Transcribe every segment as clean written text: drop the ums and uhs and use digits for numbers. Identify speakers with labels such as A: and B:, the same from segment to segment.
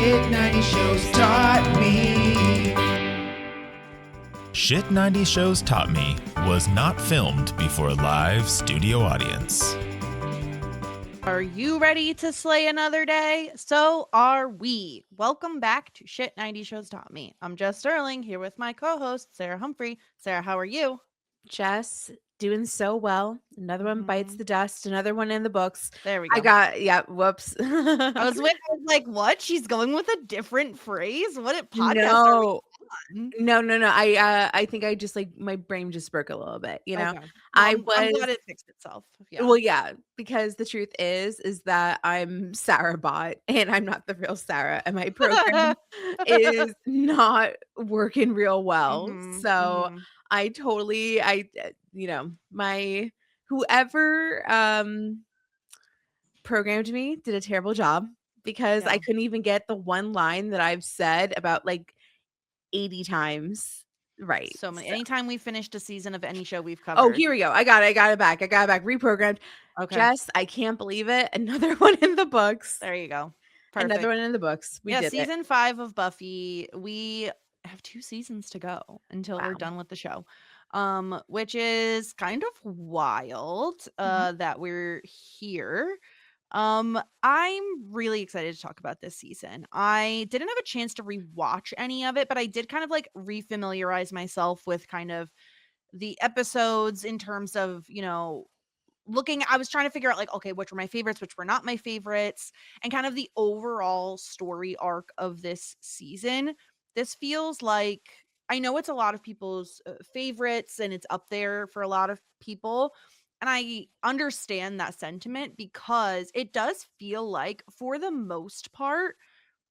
A: Shit 90 shows taught me.
B: Shit 90 Shows Taught Me was not filmed before a live studio audience.
C: Are you ready to slay another day? So are we. Welcome back to Shit 90 Shows Taught Me. I'm Jess Sterling here with my co-host, Sarah Humphrey. Sarah, how are you?
D: Jess, doing so well. Another one bites the dust. Another one in the books.
C: There we go.
D: Whoops.
C: I was like, what? She's going with a different phrase? What podcast are we on?
D: No. I think I just my brain just broke a little bit, you know.
C: Okay. Well, I'm glad it fixed itself. Yeah.
D: Well, yeah, because the truth is that I'm Sarah bot and I'm not the real Sarah, and my program is not working real well. So I totally, my whoever programmed me did a terrible job because I couldn't even get the one line that I've said about 80 times right.
C: So many. Anytime we finished a season of any show we've covered.
D: Oh, here we go. I got it back. Reprogrammed.
C: Okay.
D: Jess, I can't believe it. Another one in the books.
C: There you go. Perfect.
D: Another one in the books. We did
C: season 5 of Buffy. We have 2 seasons to go until we're done with the show. Which is kind of wild that we're here. I'm really excited to talk about this season. I didn't have a chance to rewatch any of it, but I did kind of refamiliarize myself with kind of the episodes in terms of, I was trying to figure out okay, which were my favorites, which were not my favorites, and kind of the overall story arc of this season. This feels like, I know it's a lot of people's favorites and it's up there for a lot of people. And I understand that sentiment because it does feel like, for the most part,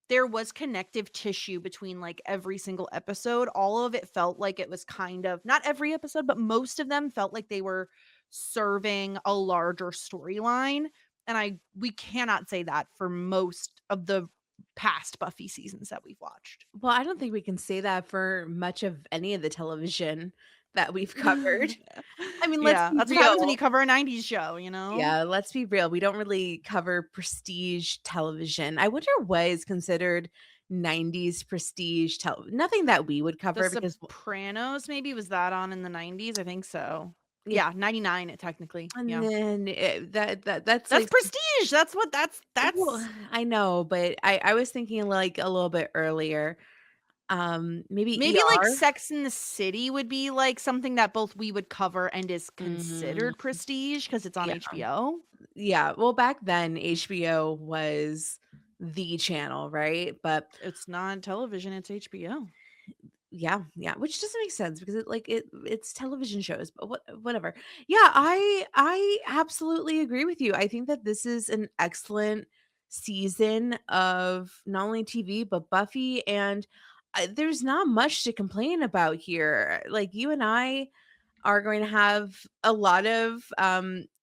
C: there was connective tissue between every single episode. All of it felt like it was kind of, not every episode, but most of them felt like they were serving a larger storyline. And we cannot say that for most of the past Buffy seasons that we've watched.
D: Well, I don't think we can say that for much of any of the television that we've covered. I mean, that's
C: what happens when you cover a 90s show,
D: Yeah, let's be real. We don't really cover prestige television. I wonder what is considered 90s prestige television. Nothing that we would cover.
C: The Sopranos maybe, was that on in the 90s? I think so. Yeah, 99 technically.
D: And
C: yeah.
D: Then that's
C: prestige. That's what that's
D: well, I know, but I was thinking a little bit earlier. Maybe ER?
C: Sex in the City would be something that both we would cover and is considered prestige because it's on HBO.
D: Yeah, well, back then HBO was the channel, right? But
C: it's not television, it's HBO.
D: Yeah, which doesn't make sense because it's television shows, but whatever. Yeah, I absolutely agree with you. I think that this is an excellent season of not only TV but Buffy, and there's not much to complain about here. You and I are going to have a lot of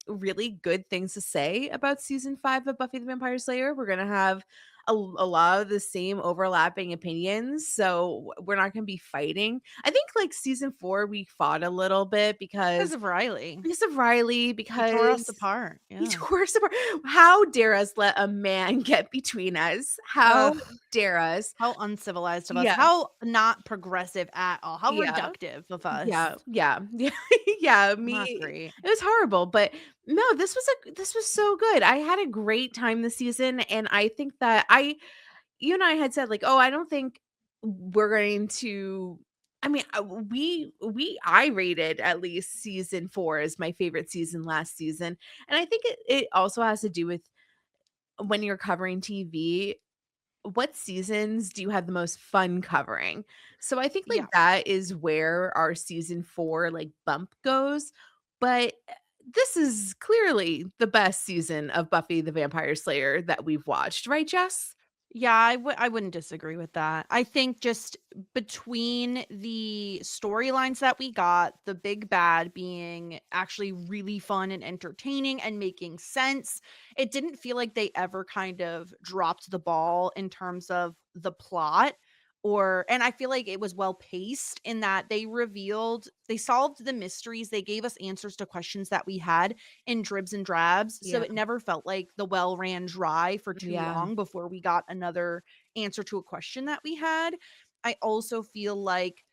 D: really good things to say about season 5 of Buffy the Vampire Slayer. We're going to have a lot of the same overlapping opinions, so we're not going to be fighting. I think season 4 we fought a little bit because
C: of Riley.
D: Because
C: he tore us apart. Yeah.
D: He tore us apart. How dare us let a man get between us? How dare us?
C: How uncivilized of us. Yeah. How not progressive at all. How reductive of us.
D: Yeah. It was horrible, but no, this was so good. I had a great time this season, and I think that you and I had said I don't think we're going to. I mean, I rated at least season 4 as my favorite season last season, and I think it also has to do with when you're covering TV. What seasons do you have the most fun covering? So I think that is where our season 4 bump goes, but this is clearly the best season of Buffy the Vampire Slayer that we've watched, right, Jess?
C: Yeah, I wouldn't disagree with that. I think just between the storylines that we got, the big bad being actually really fun and entertaining and making sense, it didn't feel like they ever kind of dropped the ball in terms of the plot. And I feel like it was well paced in that they solved the mysteries. They gave us answers to questions that we had in dribs and drabs. So it never felt like the well ran dry for too long before we got another answer to a question that we had. I also feel like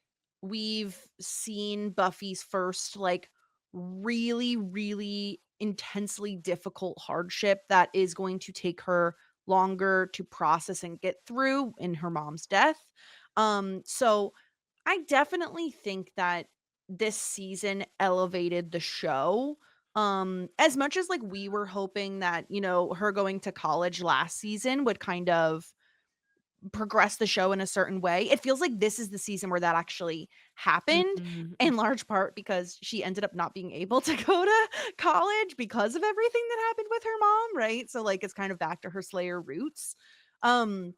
C: we've seen Buffy's first like really, really intensely difficult hardship that is going to take her longer to process and get through in her mom's death. So I definitely think that this season elevated the show. As much as like we were hoping that, you know, her going to college last season would kind of progress the show in a certain way. It feels like this is the season where that actually happened,
D: Mhm.
C: in large part because she ended up not being able to go to college because of everything that happened with her mom, right? So like it's kind of back to her Slayer roots. Um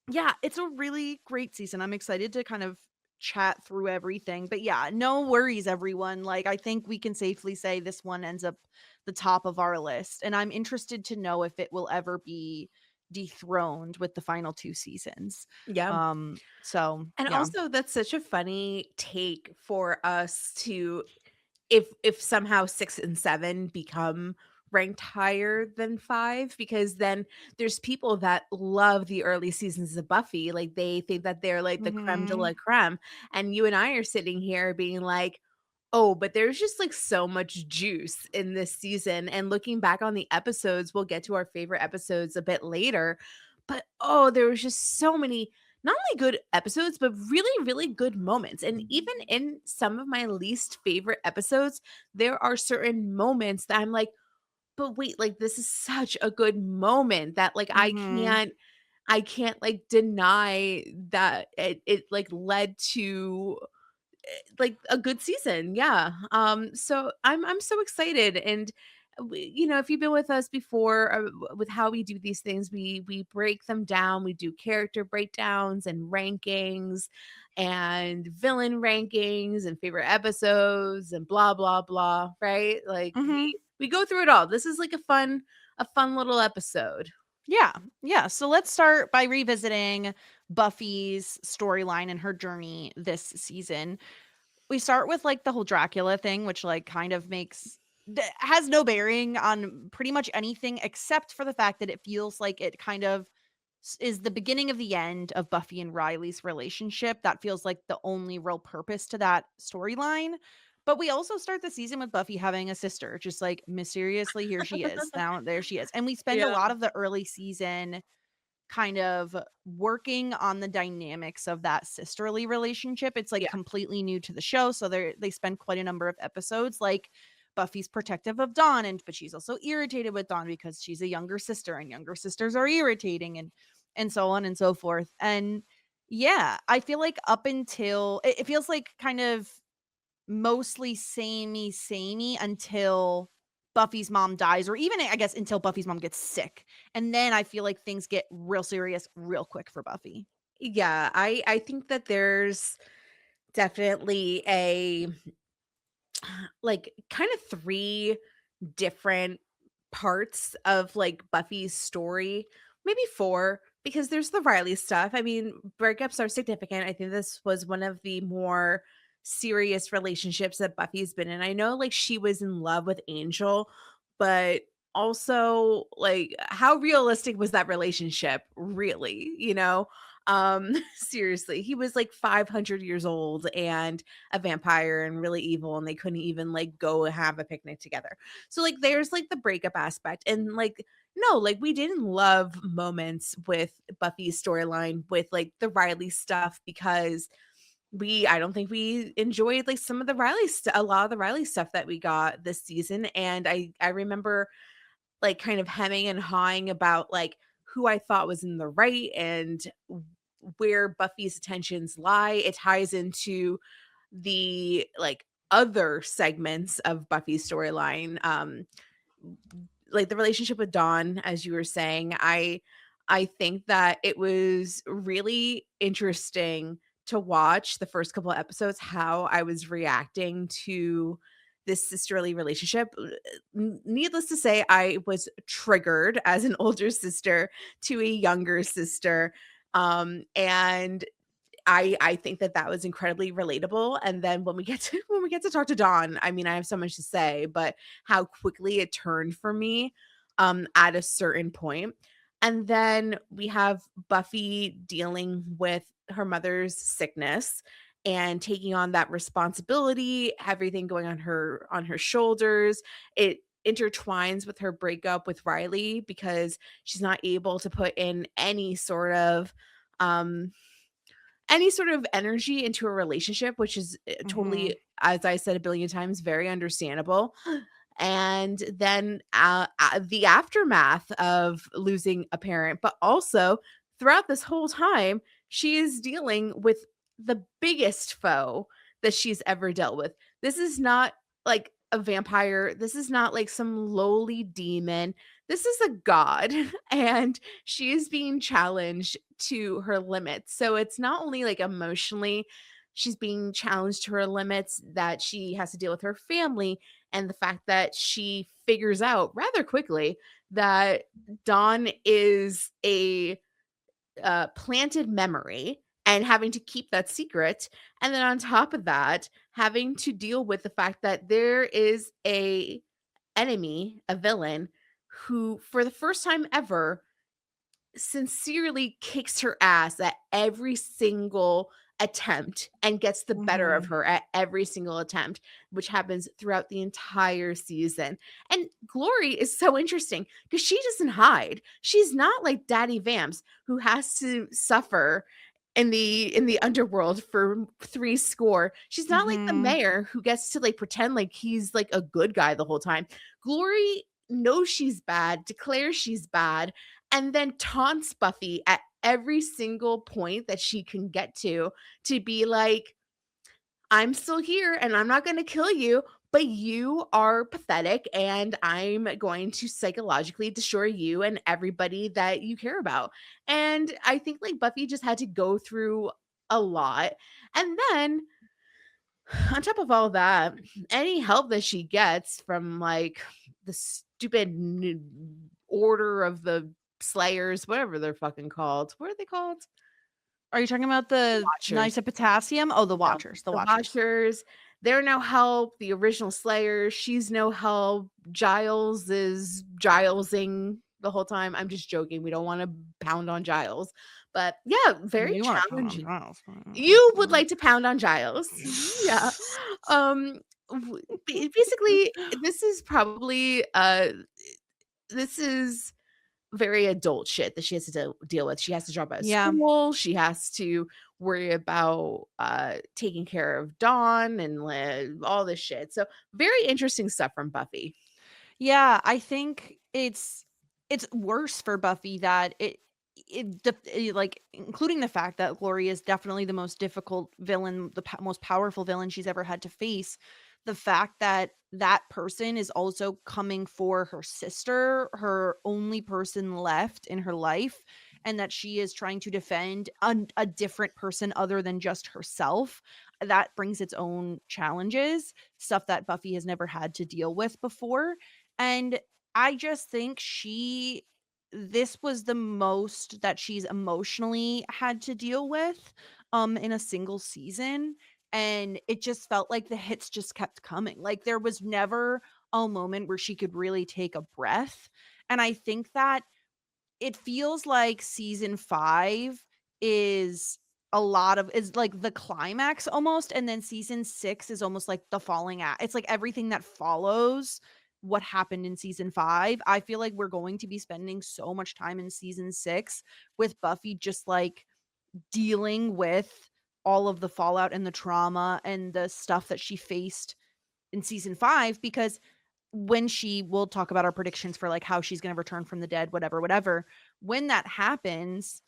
C: yeah, it's a really great season. I'm excited to kind of chat through everything. But yeah, no worries everyone. Like I think we can safely say this one ends up the top of our list, and I'm interested to know if it will ever be dethroned with the final 2 seasons.
D: Yeah.
C: So
D: And
C: yeah.
D: also that's such a funny take for us to if somehow 6 and 7 become ranked higher than 5, because then there's people that love the early seasons of Buffy, like, they think that they're, like, the crème de la
C: Mhm.
D: crème, and you and I are sitting here being like, "Oh, but there's just, like, so much juice in this season," and looking back on the episodes, we'll get to our favorite episodes a bit later, but, oh, there was just so many not only good episodes, but really, really good moments. And even in some of my least favorite episodes, there are certain moments that I'm like, but wait, like this is such a good moment that like
C: Mhm.
D: I can't like deny that it like led to like a good season. Yeah. So I'm so excited. And you know, if you've been with us before with how we do these things, we break them down. We do character breakdowns and rankings and villain rankings and favorite episodes and blah blah blah, right? Like
C: Mhm.
D: we go through it all. This is like a fun little episode.
C: Yeah. Yeah. So let's start by revisiting Buffy's storyline and her journey this season. We start with like the whole Dracula thing, which like kind of has no bearing on pretty much anything except for the fact that it feels like it kind of is the beginning of the end of Buffy and Riley's relationship. That feels like the only real purpose to that storyline. But we also start the season with Buffy having a sister, just like mysteriously, here she is. Now there she is. And we spend a
D: Yeah.
C: lot of the early season kind of working on the dynamics of that sisterly relationship. It's like
D: Yeah.
C: completely new to the show, so they spend quite a number of episodes like Buffy's protective of Dawn, but she's also irritated with Dawn because she's a younger sister and younger sisters are irritating, and so on and so forth. And yeah, I feel like up until it feels like kind of mostly samey until Buffy's mom dies, or even I guess until Buffy's mom gets sick. And then I feel like things get real serious real quick for Buffy.
D: Yeah, I think that there's definitely a like kind of three different parts of like Buffy's story, maybe four, because there's the Riley stuff. I mean, breakups are significant. I think this was one of the more serious relationships that Buffy's been in. I know like she was in love with Angel, but also like how realistic was that relationship really, you know? Seriously, he was like 500 years old and a vampire and really evil, and they couldn't even like go have a picnic together. So like there's like the breakup aspect, and like no, like we didn't love moments with Buffy's storyline with like the Riley stuff, because I don't think we enjoyed like some of the a lot of the Riley stuff that we got this season. And I remember like kind of hemming and hawing about like who I thought was in the right and where Buffy's attentions lie. It ties into the like other segments of Buffy's storyline. Like the relationship with Dawn, as you were saying, I think that it was really interesting to watch the first couple of episodes how I was reacting to this sisterly relationship. Needless to say, I was triggered as an older sister to a younger sister. And I think that that was incredibly relatable. And then when we get to when we get to talk to Dawn, I mean, I have so much to say, but how quickly it turned for me at a certain point. And then we have Buffy dealing with her mother's sickness and taking on that responsibility, everything going on her shoulders. It intertwines with her breakup with Riley because she's not able to put in um any sort of energy into a relationship, which is
C: Mhm.
D: totally, as I said a billion times, very understandable. And then the aftermath of losing a parent, but also throughout this whole time, she is dealing with the biggest foe that she's ever dealt with. This is not like a vampire. This is not like some lowly demon. This is a god, and she is being challenged to her limits. So it's not only like emotionally, she's being challenged to her limits, that she has to deal with her family, and the fact that she figures out rather quickly that Dawn is a planted memory and having to keep that secret. And then on top of that, having to deal with the fact that there is a enemy, a villain, who for the first time ever sincerely kicks her ass at every single attempt and gets the better of
C: Mhm.
D: her at every single attempt, which happens throughout the entire season. And Glory is so interesting because she doesn't hide. She's not like Daddy Vamps, who has to suffer in the underworld for three score. She's not like the
C: Mhm.
D: mayor who gets to like pretend like he's like a good guy the whole time. Glory knows she's bad, declares she's bad, and then taunts Buffy at every single point that she can get to be like, I'm still here and I'm not going to kill you, but you are pathetic and I'm going to psychologically destroy you and everybody that you care about. And I think like Buffy just had to go through a lot. And then on top of all that, any help that she gets from like the stupid order of the Slayers, whatever they're fucking called. What are they called?
C: Are you talking about the
D: Watchers.
C: Knights of Potassium? Oh, the
D: No,
C: Watchers, the
D: the
C: Watchers.
D: Watchers. They're no help. The original Slayer, she's no help. Giles is Gilesing the whole time. I'm just joking. We don't want to pound on Giles. But yeah, very
C: You wanna pound on
D: challenging.
C: Giles.
D: You would like to pound on Giles. Yeah. Um Basically this is probably this is very adult shit that she has to deal with. She has to drop out of
C: Yeah.
D: school. She has to worry about taking care of Dawn and all this shit. So very interesting stuff from Buffy.
C: Yeah, I think it's worse for Buffy that like including the fact that Glory is definitely the most difficult villain, the most powerful villain she's ever had to face. The fact that that person is also coming for her sister, her only person left in her life, and that she is trying to defend a different person other than just herself. That brings its own challenges, stuff that Buffy has never had to deal with before. And I just think this was the most that she's emotionally had to deal with in a single season, and it just felt like the hits just kept coming. Like there was never a moment where she could really take a breath. And I think that it feels like season 5 is a lot of is like the climax almost, and then season 6 is almost like the falling out. It's like everything that follows what happened in season 5. I feel like we're going to be spending so much time in season 6 with Buffy just like dealing with all of the fallout and the trauma and the stuff that she faced in season 5, because when she will talk about our predictions for like how she's going to return from the dead, whatever, when that happens,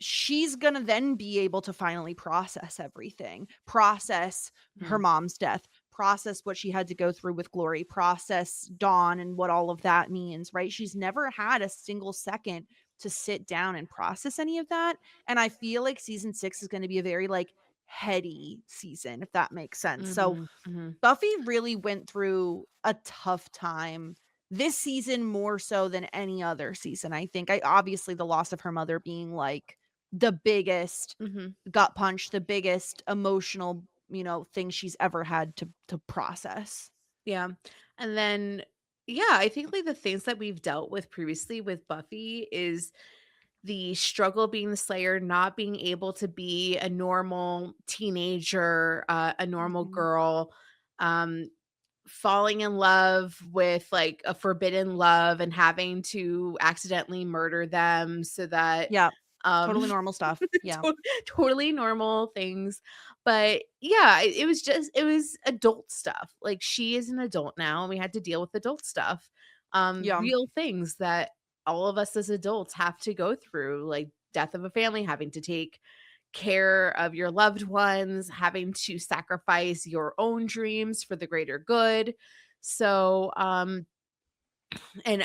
C: she's going to then be able to finally process everything, process her
D: Mhm.
C: mom's death, process what she had to go through with Glory, process Dawn and what all of that means, right? She's never had a single second to sit down and process any of that. And I feel like season 6 is going to be a very like heady season, if that makes sense. So
D: Mhm. Mhm.
C: Buffy really went through a tough time this season more so than any other season, I think. I obviously the loss of her mother being like the biggest
D: Mhm.
C: gut punch, the biggest emotional, thing she's ever had to process.
D: Yeah. And then Yeah, I think like the things that we've dealt with previously with Buffy is the struggle being the Slayer, not being able to be a normal teenager, a normal
C: Mhm.
D: girl, um, falling in love with like a forbidden love and having to accidentally murder them so that
C: Yeah,
D: um
C: totally normal stuff. Yeah.
D: totally normal things. But yeah, it was adult stuff. Like she is an adult now and we had to deal with adult stuff.
C: Yeah.
D: Real things that all of us as adults have to go through, like death of a family, having to take care of your loved ones, having to sacrifice your own dreams for the greater good. So, and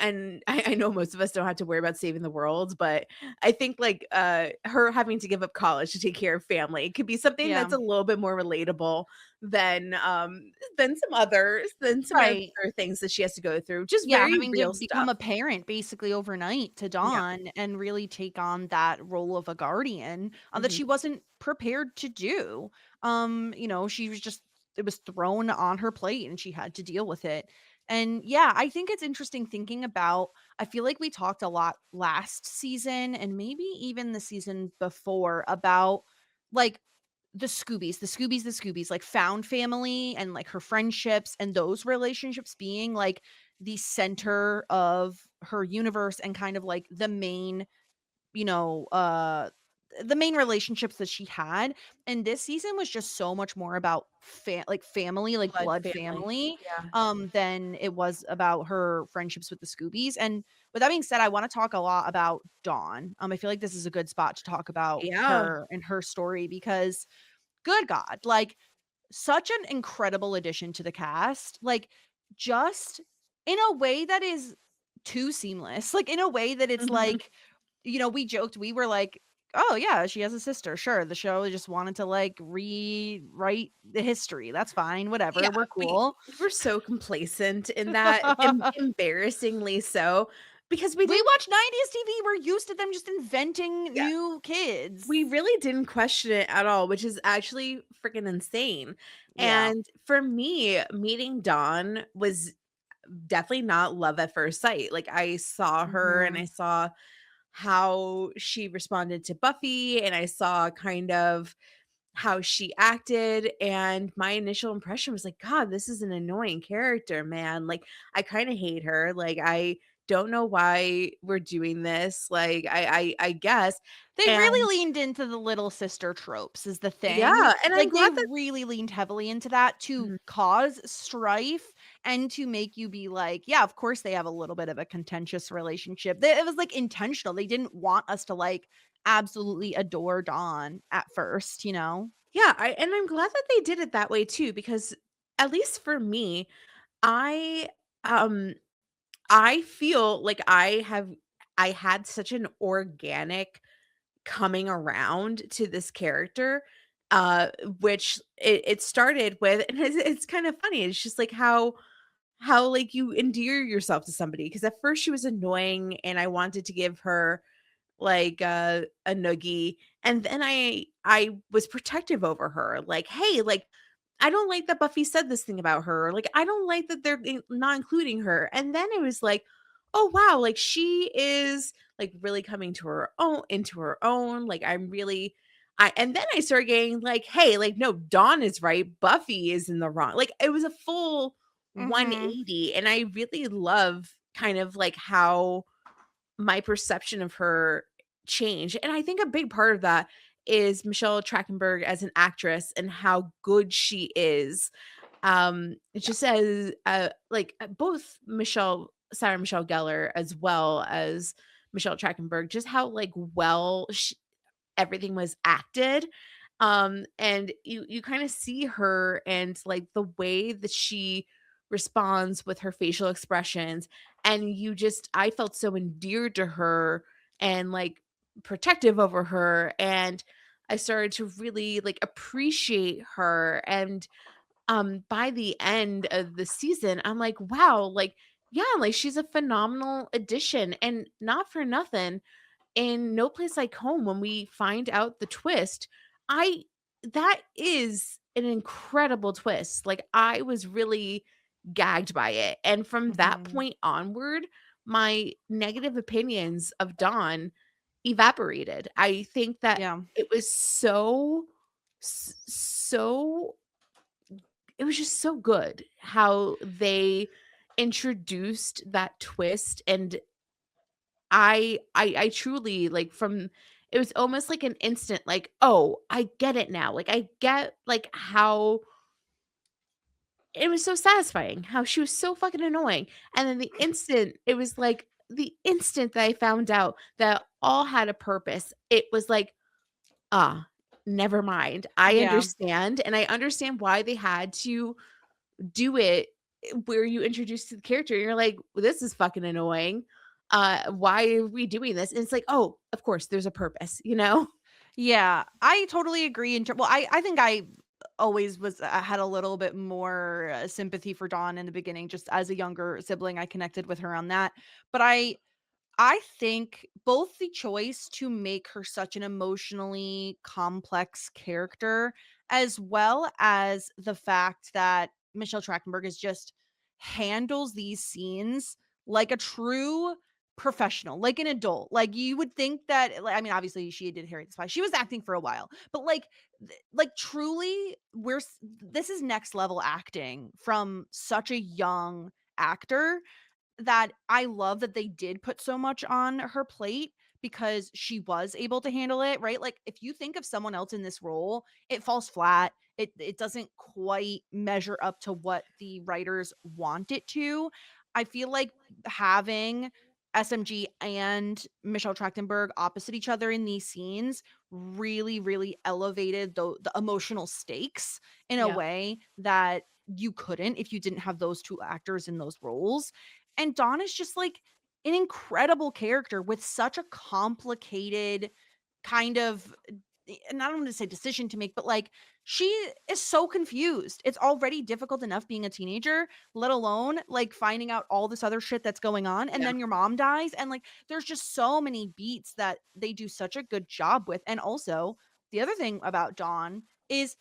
D: I know most of us don't have to worry about saving the world, but I think like her having to give up college to take care of family could be something
C: Yeah.
D: that's a little bit more relatable than some other
C: Right.
D: things that she has to go through. Just
C: Yeah,
D: very
C: having to
D: real
C: become
D: stuff.
C: a parent basically overnight to
D: Yeah.
C: Dawn and really take on that role of a guardian, that
D: Mhm.
C: she wasn't prepared to do. She was just it was thrown on her plate and she had to deal with it. And yeah, I think it's interesting thinking about I feel like we talked a lot last season and maybe even the season before about like the Scoobies, like found family and like her friendships and those relationships being like the center of her universe and kind of like you know, uh the main relationships that she had. And this season was just so much more about like family, like
D: Blood
C: blood
D: family.
C: family,
D: Yeah.
C: than it was about her friendships with the Scoobies. And with that being said, I want to talk a lot about Dawn. I feel like this is a good spot to talk about
D: Yeah.
C: her and her story because good God, like such an incredible addition to the cast. Like just in a way that is too seamless. Like in a way that it's
D: Mhm.
C: like, we joked, we were like, oh yeah, she has a sister. Sure. The show just wanted to like rewrite the history. That's fine.
D: Yeah,
C: Whatever. We're
D: we
C: cool.
D: were so complacent in that, embarrassingly so, because we
C: We
D: didn't
C: watch 90s TV. We're used to them just inventing
D: yeah,
C: new kids.
D: we really didn't question it at all, which is actually freaking insane.
C: Yeah.
D: And for me, meeting Dawn was definitely not love at first sight. Like, I saw her and
C: Hmm.
D: I saw how she responded to Buffy, and I saw kind of how she acted, and my initial impression was like, God, this is an annoying character, man. Like, I kind of hate her. Like, I don't know why we're doing this. Like, I guess.
C: They
D: And
C: really leaned into the little sister tropes is the thing.
D: yeah, and I'm
C: Like, they
D: glad that
C: really leaned heavily into that to
D: mhm,
C: cause strife and to make you be like, yeah, of course they have a little bit of a contentious relationship. It was, like, intentional. They didn't want us to, like, absolutely adore Dawn at first, you know?
D: yeah, I'm glad that they did it that way too, because at least for me, I um I feel like I had such an organic coming around to this character, uh, which it started with, and it's kind of funny. It's just like how like you endear yourself to somebody, because at first she was annoying and I wanted to give her like a noogie, and then I was protective over her. Like, hey, like I don't like that Buffy said this thing about her. Like, I don't like that they're not including her. And then it was like, oh wow, like she is like really coming to her own into her own. Like I'm really I and then I started getting like, hey, like no, Dawn is right. Buffy is in the wrong. Like it was a full
C: Mhm.
D: 180. And I really love kind of like how my perception of her changed. And I think a big part of that is Michelle Trachtenberg as an actress and how good she is. It just as both Sarah Michelle Gellar as well as Michelle Trachtenberg, just how like everything was acted. And you kind of see her and like the way that she responds with her facial expressions, and I felt so endeared to her and like protective over her, and I started to really like appreciate her. And by the end of the season I'm like, wow, like yeah, like she's a phenomenal addition. And not for nothing, in No Place Like Home, when we find out the twist, I that is an incredible twist. Like I was really gagged by it. And from that
C: Mhm.
D: point onward, my negative opinions of Dawn evaporated. I think that
C: Yeah.
D: it was so it was just so good how they introduced that twist. And I truly, like, from it was almost like an instant, like, oh, I get it now. Like, I get, like, how it was so satisfying, how she was so fucking annoying. And then the instant that I found out that all had a purpose, it was like, ah, never mind. I
C: Yeah.
D: understand. And I understand why they had to do it, where you introduce the character. You're like, "Well, this is fucking annoying. Why are we doing this?" And it's like, oh, of course, there's a purpose, you know?
C: Yeah, I totally agree well, I think I always had a little bit more, sympathy for Dawn in the beginning, just as a younger sibling, I connected with her on that, but I think both the choice to make her such an emotionally complex character, as well as the fact that Michelle Trachtenberg is just handles these scenes like a true professional, like an adult. Like you would think that, like, I mean, obviously she did Harry the Spy. She was acting for a while, but like truly, this is next level acting from such a young actor that I love that they did put so much on her plate because she was able to handle it, right? Like if you think of someone else in this role, it falls flat. It doesn't quite measure up to what the writers want it to. I feel like having SMG and Michelle Trachtenberg opposite each other in these scenes really, really elevated the emotional stakes in a
D: Yeah.
C: way that you couldn't if you didn't have those two actors in those roles. And Dawn is just like an incredible character with such a complicated kind of and I don't want to say decision to make, but like she is so confused. It's already difficult enough being a teenager, let alone like finding out all this other shit that's going on. And
D: Yeah.
C: then your mom dies. And like there's just so many beats that they do such a good job with. And also, the other thing about Dawn is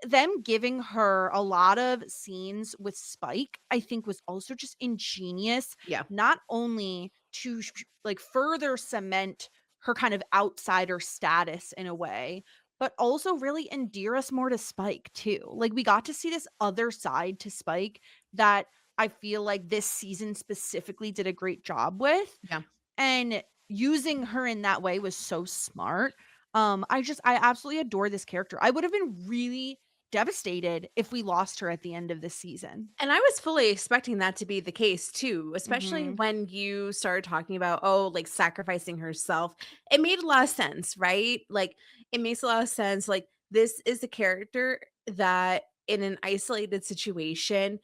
C: them giving her a lot of scenes with Spike, I think was also just ingenious,
D: Yeah.
C: not only to like further cement her kind of outsider status in a way, but also really endear us more to Spike too. Like we got to see this other side to Spike that I feel like this season specifically did a great job with.
D: Yeah.
C: And using her in that way was so smart. I absolutely adore this character. I would have been really devastated if we lost her at the end of this season.
D: And I was fully expecting that to be the case too, especially
C: Mhm.
D: when you started talking about, oh, like sacrificing herself. It made a lot of sense, right? Like, it makes a lot of sense. Like, this is a character that in an isolated situation,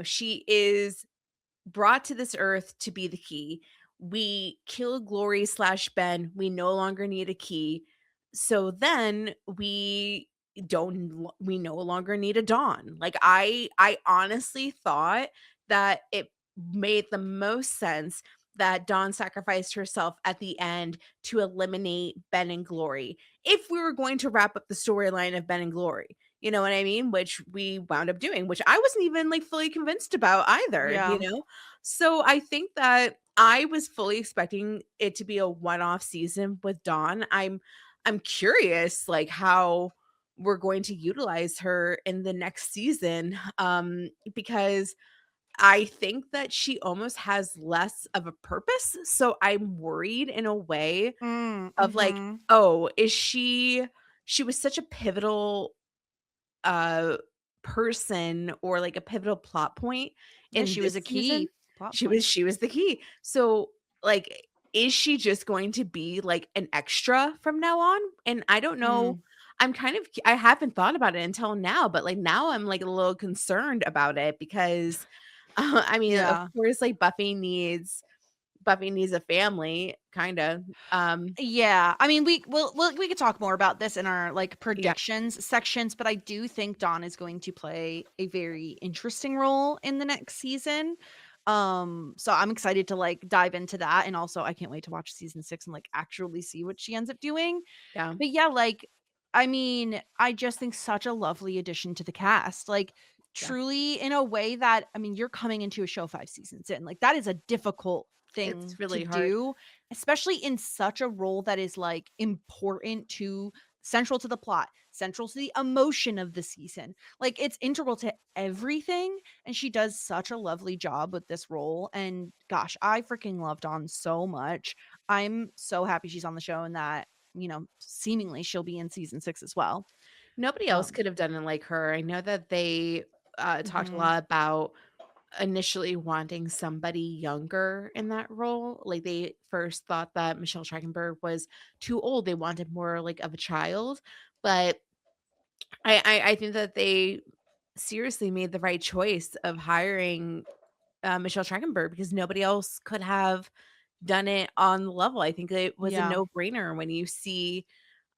D: she is brought to this earth to be the key. We kill Glory slash Ben. We no longer need a key. So then we no longer need a Dawn. Like, I honestly thought that it made the most sense that Dawn sacrificed herself at the end to eliminate Ben and Glory. If we were going to wrap up the storyline of Ben and Glory, you know what I mean? Which we wound up doing, which I wasn't even like fully convinced about either,
C: Yeah.
D: So I think that I was fully expecting it to be a one-off season with Dawn. I'm curious like how we're going to utilize her in the next season, because I think that she almost has less of a purpose. So I'm worried in a way of like,
C: Mhm.
D: oh, she was such a pivotal uh person, or like a pivotal plot point
C: Yeah,
D: in
C: she
D: this
C: was a
D: season.
C: key plot
D: She
C: point.
D: was she was the key. So, like, is she just going to be like an extra from now on? And I don't know.
C: Mm.
D: I haven't thought about it until now, but like now I'm like a little concerned about it because I mean, of
C: Yeah.
D: course, like Buffy needs a family, kind of.
C: Yeah, I mean, we could talk more about this in our like
D: Yeah,
C: predictions sections, but I do think Dawn is going to play a very interesting role in the next season. So I'm excited to like dive into that, and also I can't wait to watch season 6 and like actually see what she ends up doing.
D: yeah,
C: But yeah, like I mean, I just think such a lovely addition to the cast. Like truly in a way that, I mean, you're coming into a show 5 seasons in. Like, that is a difficult
D: It's
C: thing to
D: really hard.
C: do, especially in such a role that is, like, important to central to the plot, central to the emotion of the season. Like, it's integral to everything, and she does such a lovely job with this role, and gosh, I freaking love Dawn so much. I'm so happy she's on the show and that, seemingly she'll be in season 6 as well.
D: Nobody else
C: Um
D: could have done it like her. I know that they, talked a
C: mhm.
D: lot about initially wanting somebody younger in that role. Like, they first thought that Michelle Trachtenberg was too old. They wanted more, like, of a child, but I think that they seriously made the right choice of hiring, Michelle Trachtenberg because nobody else could have done it on the level. I think it was a
C: Yeah.
D: no-brainer when you see,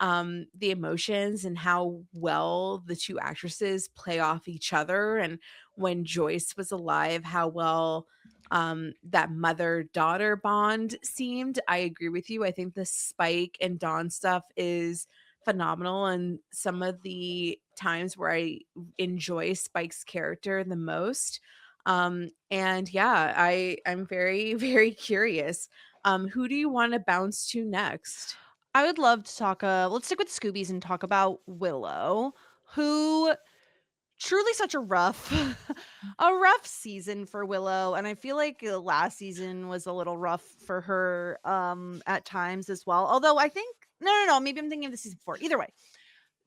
D: the emotions and how well the 2 actresses play off each other, and when Joyce was alive, how well, that mother-daughter bond seemed. I agree with you. I think the Spike and Dawn stuff is phenomenal, and some of the times where I enjoy Spike's character the most. And yeah, I'm very, very curious. Who do you wanna bounce to next?
C: I would love to talk, let's stick with Scoobies and talk about Willow, who truly such a rough a rough season for Willow, and I feel like the last season was a little rough for her, at times as well, although I think no, maybe I'm thinking of the season before. Either way,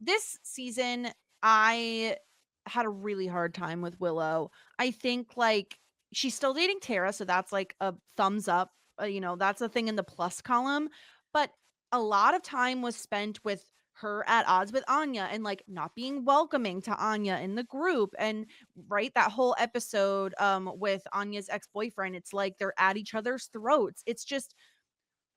C: this season, I had a really hard time with Willow. I think, like, she's still dating Tara, so that's, like, a thumbs up, that's a thing in the plus column, but a lot of time was spent with her at odds with Anya and, like, not being welcoming to Anya in the group, and right, that whole episode, with Anya's ex-boyfriend, it's like they're at each other's throats. It's just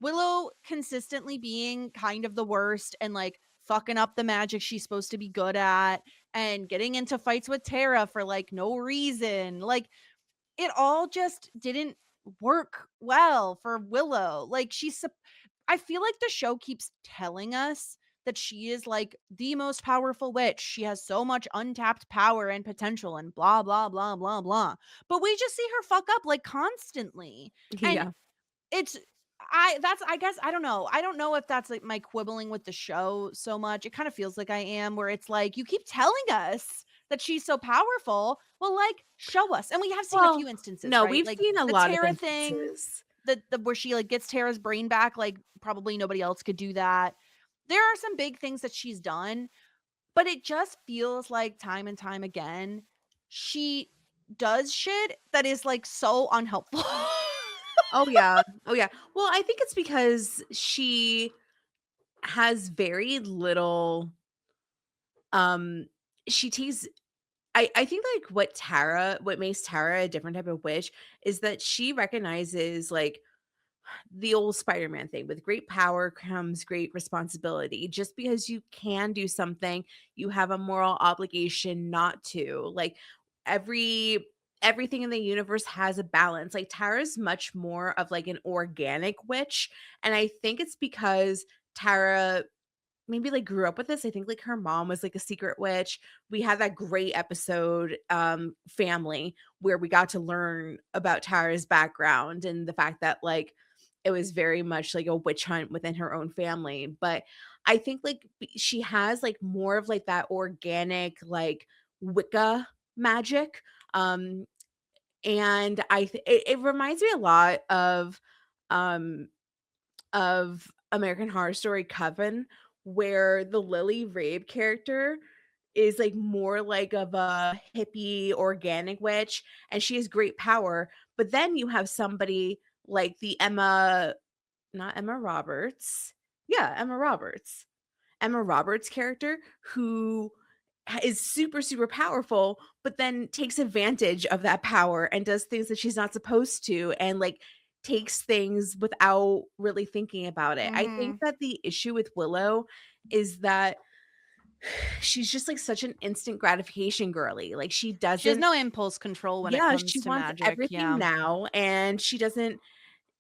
C: Willow consistently being kind of the worst and, like, fucking up the magic she's supposed to be good at and getting into fights with Tara for, like, no reason. Like, it all just didn't work well for Willow. Like, I feel like the show keeps telling us that she is, like, the most powerful witch. She has so much untapped power and potential and blah, blah, blah, blah, blah. But we just see her fuck up, like, constantly. And
D: Yeah.
C: it's I guess I don't know. I don't know if that's, like, my quibbling with the show so much. It kind of feels like I am, where it's like, you keep telling us that she's so powerful. Well, like, show us. And we have seen a
D: Well,
C: few instances,
D: no,
C: right?
D: we've
C: Like
D: seen a
C: the
D: lot of
C: Tara thing,
D: instances.
C: the where she, like, gets Tara's brain back, like, probably nobody else could do that. There are some big things that she's done, but it just feels like time and time again, she does shit that is, like, so unhelpful.
D: Oh, yeah. Oh, yeah. Well, I think it's because she has very little, um she takes I think, like, what makes Tara a different type of witch is that she recognizes, like, the old Spider-Man thing, with great power comes great responsibility. Just because you can do something, you have a moral obligation not to. Like, every everything in the universe has a balance. Like, Tara's much more of, like, an organic witch, and I think it's because Tara maybe, like, grew up with this. I think, like, her mom was, like, a secret witch. We had that great episode, Family, where we got to learn about Tara's background and the fact that, like, it was very much like a witch hunt within her own family. But I think, like, she has, like, more of, like, that organic, like, Wicca magic, um, and it reminds me a lot um of American Horror Story Coven, where the Lily Rabe character is, like, more like of a hippie organic witch, and she has great power, but then you have somebody like the Emma not Emma Roberts. Yeah, Emma Roberts. Emma Roberts' character who is super, super powerful, but then takes advantage of that power and does things that she's not supposed to, and, like, takes things without really thinking about it. I think
C: Mhm.
D: that the issue with Willow is that she's just, like, such an instant gratification girly. Like, she
C: She has
D: doesn't
C: no impulse control when it
D: yeah,
C: comes
D: she
C: to
D: wants
C: magic,
D: everything
C: yeah.
D: now, and she doesn't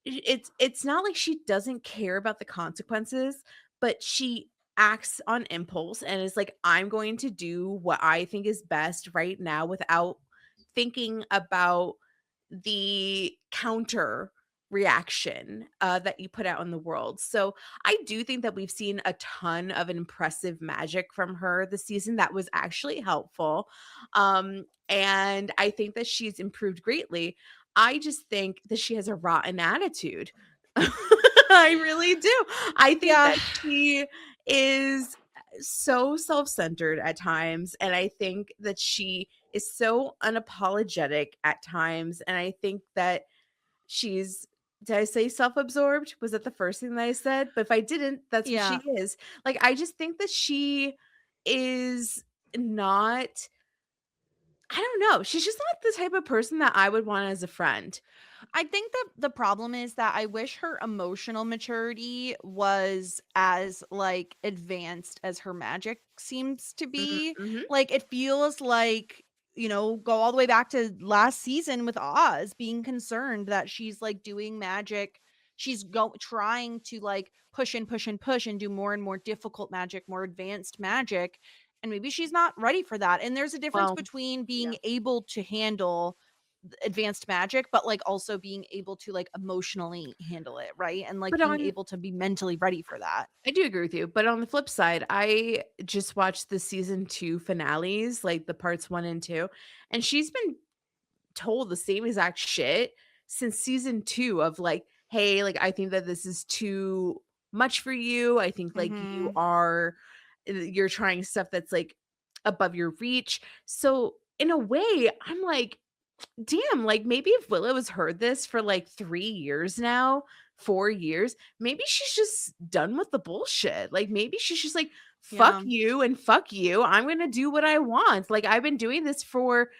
D: it's not like she doesn't care about the consequences, but she acts on impulse and is like, I'm going to do what I think is best right now without thinking about the counter reaction that you put out in the world. So I do think that we've seen a ton of impressive magic from her this season that was actually helpful. And I think that she's improved greatly. I just think that she has a rotten attitude. I really do. I think
C: Yeah.
D: that she is so self-centered at times, and I think that she is so unapologetic at times, and I think that she's did I say self-absorbed? Was that the first thing that I said? But if I didn't, that's what she
C: Yeah.
D: is. Like, I just think that she is not I don't know. She's just not the type of person that I would want as a friend.
C: I think that the problem is that I wish her emotional maturity was as like advanced as her magic seems to be.
D: Mhm.
C: Like it feels like, go all the way back to last season with Oz being concerned that she's like doing magic. She's trying to like push and push and push and do more and more difficult magic, more advanced magic. And maybe she's not ready for that. And there's a difference
D: Well,
C: between
D: yeah.
C: being able to handle advanced magic, but like also being able to like emotionally handle it, right? And like
D: But
C: being
D: on
C: able to be mentally ready for that.
D: I do agree with you, but on the flip side, I just watched the season 2 finales, like the parts 1 and 2, and she's been told the same exact shit since season 2 of like, "Hey, like I think that this is too much for you. I think like
C: Mhm.
D: you're trying stuff that's like above your reach." So, in a way, I'm like, damn, like maybe if Willow has heard this for like 3 years now, 4 years, maybe she's just done with the bullshit. Like maybe she's just like, fuck
C: Yeah.
D: you and fuck you. I'm going to do what I want. Like I've been doing this for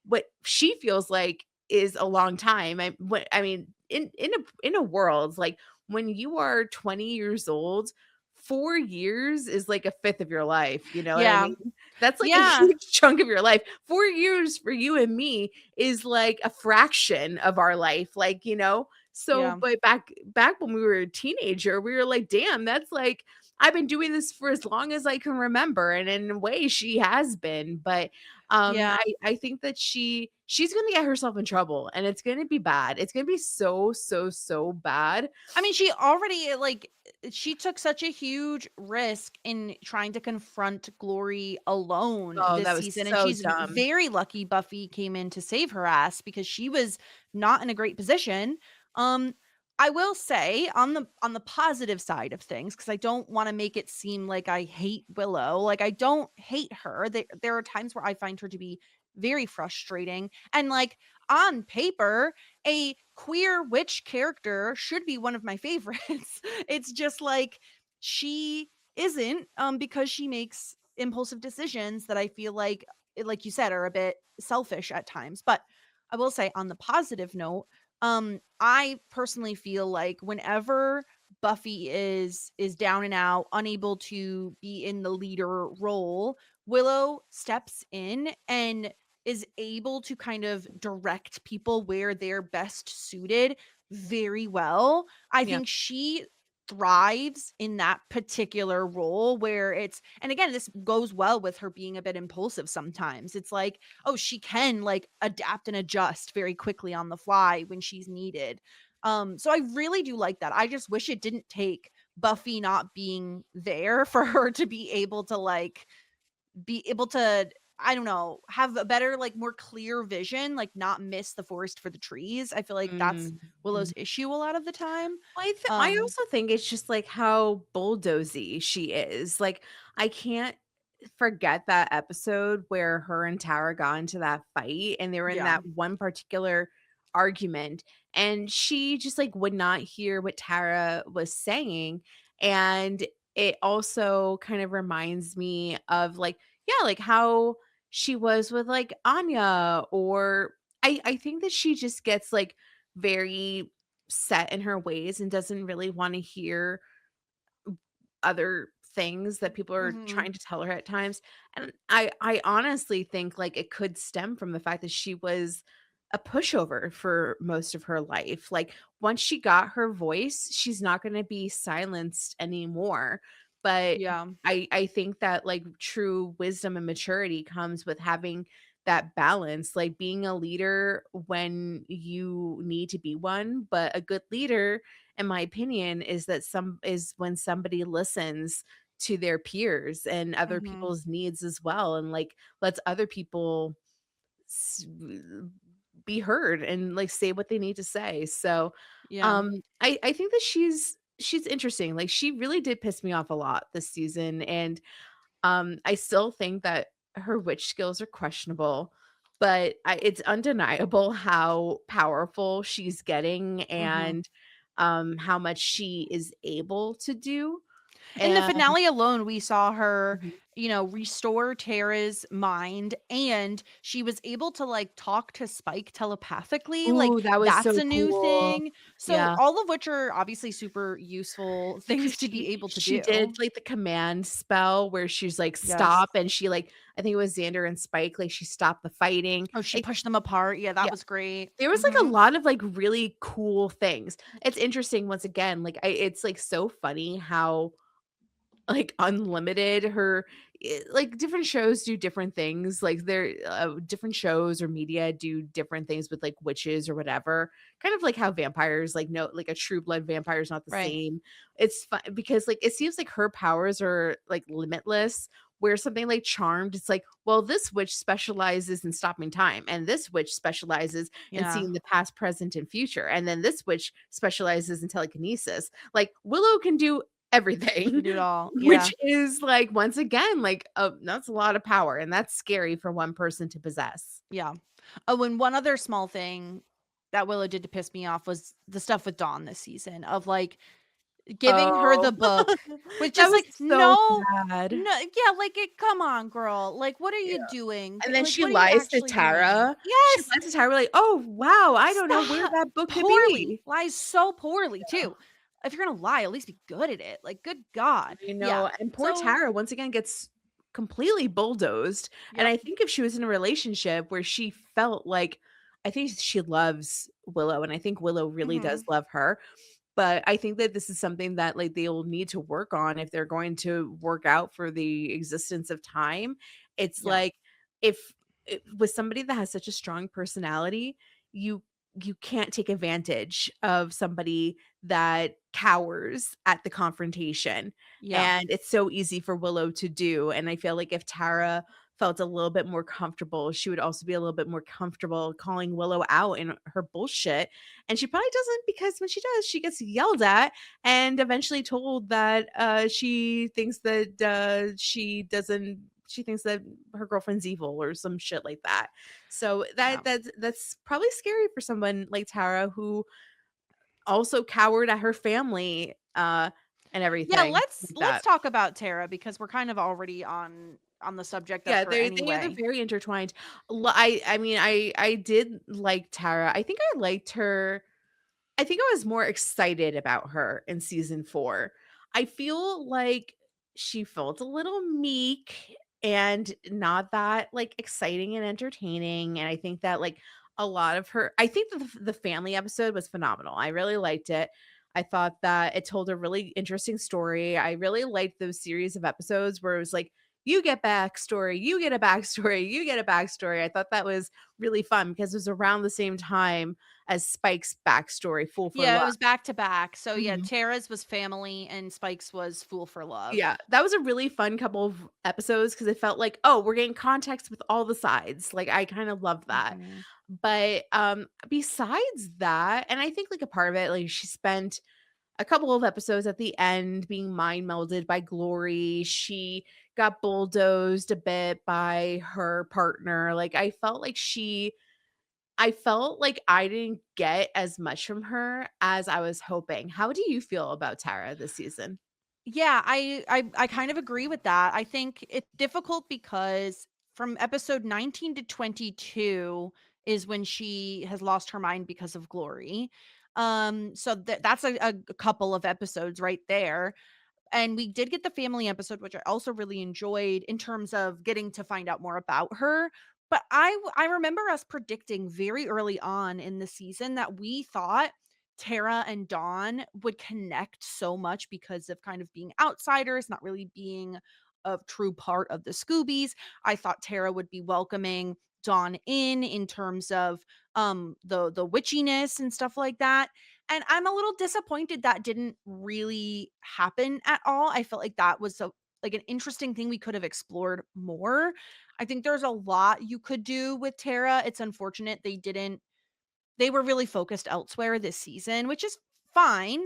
D: what she feels like is a long time. I mean in a world like when you are 20 years old, 4 years is like a fifth of your life, you know what I
C: Yeah.
D: mean? That's like a
C: Yeah.
D: huge chunk of your life. 4 years for you and me is like a fraction of our life, like, you know? So,
C: Yeah.
D: but back when we were a teenager, we were like, "Damn, that's like I've been doing this for as long as I can remember," and in a way she has been, but,
C: Yeah.
D: I think that she's gonna get herself in trouble, and it's gonna be bad. It's gonna be so, so, so bad.
C: I mean, she already she took such a huge risk in trying to confront Glory alone
D: Oh,
C: this
D: that was
C: season, and
D: so
C: she's
D: dumb.
C: very lucky Buffy came in to save her ass because she was not in a great position. Um, I will say on the positive side of things, because I don't want to make it seem like I hate Willow. Like I don't hate her. There are times where I find her to be very frustrating, and like on paper a queer witch character should be one of my favorites. It's just like she isn't because she makes impulsive decisions that I feel like you said are a bit selfish at times. But I will say on the positive note, I personally feel like whenever Buffy is down and out, unable to be in the leader role, Willow steps in and is able to kind of direct people where they're best suited very well. I
D: Yeah.
C: think she thrives in that particular role where it's and again this goes well with her being a bit impulsive sometimes. It's like, oh, she can like adapt and adjust very quickly on the fly when she's needed. So I really do like that. I just wish it didn't take Buffy not being there for her to be able to like be able to I don't know, have a better, like, more clear vision, like, not miss the forest for the trees. I feel like that's
D: Mhm.
C: Willow's issue a lot of the time.
D: I
C: Um,
D: also think it's just, like, how bulldozy she is, like, I can't forget that episode where her and Tara got into that fight, and they were in
C: yeah.
D: that one particular argument, and she just, like, would not hear what Tara was saying, and it also kind of reminds me of, like yeah, like, how she was with, like, Anya, or I think that she just gets, like, very set in her ways and doesn't really wanna hear other things that people are
C: Mhm.
D: trying to tell her at times, and I honestly think, like, it could stem from the fact that she was a pushover for most of her life, like, once she got her voice, she's not gonna be silenced anymore, but
C: Yeah.
D: I think that, like, true wisdom and maturity comes with having that balance, like being a leader when you need to be one, but a good leader, in my opinion, is when somebody listens to their peers and other
C: Mhm.
D: people's needs as well, and, like, lets other people s be heard and, like, say what they need to say. So,
C: Yeah.
D: I think that she's interesting. Like, she really did piss me off a lot this season, and I still think that her witch skills are questionable, but it's undeniable how powerful she's getting
C: Mhm.
D: and, how much she is able to do,
C: In the
D: and
C: finale alone, we saw her,
D: Mhm.
C: restore Tara's mind, and she was able to, like, talk to Spike telepathically, like,
D: Ooh, that was
C: that's
D: so
C: a new
D: cool.
C: thing. So,
D: Yeah.
C: all of which are obviously super useful
D: Because
C: things to be able to
D: she did,
C: do.
D: like, the command spell where she's like,
C: Yes.
D: "Stop," and she, like I think it was Xander and Spike, like, she stopped the fighting.
C: Oh, she
D: Like
C: pushed them apart. Yeah, that
D: yeah,
C: was great.
D: there was, like, a
C: Mhm.
D: lot of, like, really cool things. It's interesting once again, like, it's, like, so funny how like, Unlimited, like, different shows do different things, like, different shows or media do different things with, like, witches or whatever, kind of like how vampires, like, no like, a true blood vampire is not the
C: Right.
D: same. It's fun because, like, it seems like her powers are, like, limitless, where something like Charmed, it's like, well, this witch specializes in stopping time, and this witch specializes in
C: Yeah.
D: seeing the past, present, and future, and then this witch specializes in telekinesis. Like, Willow can do
C: She can
D: everything.
C: do it all. Yeah.
D: Which is, like, once again, like, that's a lot of power, and that's scary for one person to possess.
C: Yeah. Oh, and one other small thing that Willow did to piss me off was the stuff with Dawn this season of, like, giving her
D: Oh,
C: the book with
D: that
C: just
D: was
C: like,
D: so
C: "No,
D: bad.
C: no." Yeah, like, come on, girl. Like, what are
D: Yeah,
C: you doing?
D: and then
C: Like,
D: she
C: what are you
D: lies to
C: actually doing?
D: Tara. She
C: Yes!
D: lies to Tara, like, "Oh, wow, I don't know where
C: Stop!
D: that book could
C: Poorly.
D: be."
C: Lies so poorly, too. If you're gonna lie, at least be good at it. Like, good God.
D: You
C: Yeah.
D: know, and poor
C: So
D: Tara once again gets completely bulldozed, and
C: yep.
D: I think if she was in a relationship where she felt like I think she loves Willow, and I think Willow really does
C: Mhm.
D: love her, but I think that this is something that, like, they'll need to work on if they're going to work out for the existence of time. It's
C: Yeah.
D: like, if with somebody that has such a strong personality, you you can't take advantage of somebody that cowers at the confrontation,
C: Yeah.
D: and it's so easy for Willow to do, and I feel like if Tara felt a little bit more comfortable, she would also be a little bit more comfortable calling Willow out in her bullshit, and she probably doesn't because when she does, she gets yelled at and eventually told that, she thinks that her girlfriend's evil or some shit like that. So
C: Yeah.
D: that's probably scary for someone like Tara who also cowered at her family, and
C: Yeah,
D: everything like
C: let's
D: that.
C: talk about Tara because we're kind of already on the subject of
D: Yeah,
C: her
D: they're
C: anyway.
D: very intertwined. I mean, I did like Tara. I think I liked her I think I was more excited about her in season 4. I feel like she felt a little meek and not that, like, exciting and entertaining, and I think that, like, a lot of her I think the family episode was phenomenal. I really liked it. I thought that it told a really interesting story. I really liked those series of episodes where it was like, "You get backstory, you get a backstory, you get a backstory." I thought that was really fun because it was around the same time as Spike's backstory, Fool for
C: Yeah, it
D: Love.
C: was back to back. So yeah,
D: Mhm.
C: Tara's was family and Spike's was Fool for Love.
D: Yeah, that was a really fun couple of episodes because it felt like, "Oh, we're getting context with all the sides." Like, I kind of love that.
C: Mhm.
D: But, besides that and I think, like, a part of it, like, she spent a couple of episodes at the end being mind melded by Glory. She got bulldozed a bit by her partner. Like, I felt like I didn't get as much from her as I was hoping. How do you feel about Tara this season?
C: Yeah, I kind of agree with that. I think it's difficult because from episode 19 to 22 is when she has lost her mind because of Glory. So that's a couple of episodes right there. And we did get the family episode, which I also really enjoyed in terms of getting to find out more about her. But I remember us predicting very early on in the season that we thought Tara and Dawn would connect so much because of kind of being outsiders, not really being a true part of the Scoobies. I thought Tara would be welcoming Dawn in terms of the witchiness and stuff like that. And I'm a little disappointed that didn't really happen at all. I felt like that was like an interesting thing we could have explored more. I think there's a lot you could do with Tara. It's unfortunate they were really focused elsewhere this season, which is fine.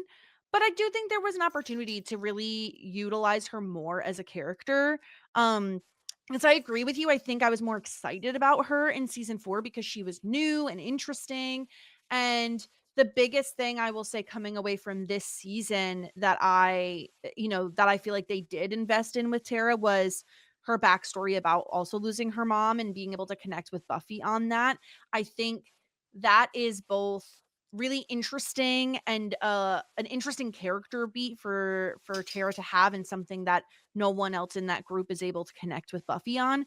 C: But I do think there was an opportunity to really utilize her more as a character. Because I agree with you. I think I was more excited about her in season 4 because she was new and interesting. And the biggest thing I will say coming away from this season that I feel like they did invest in with Tara was her backstory about also losing her mom and being able to connect with Buffy on that. I think that is both really interesting and an interesting character beat for Tara to have, and something that no one else in that group is able to connect with Buffy on,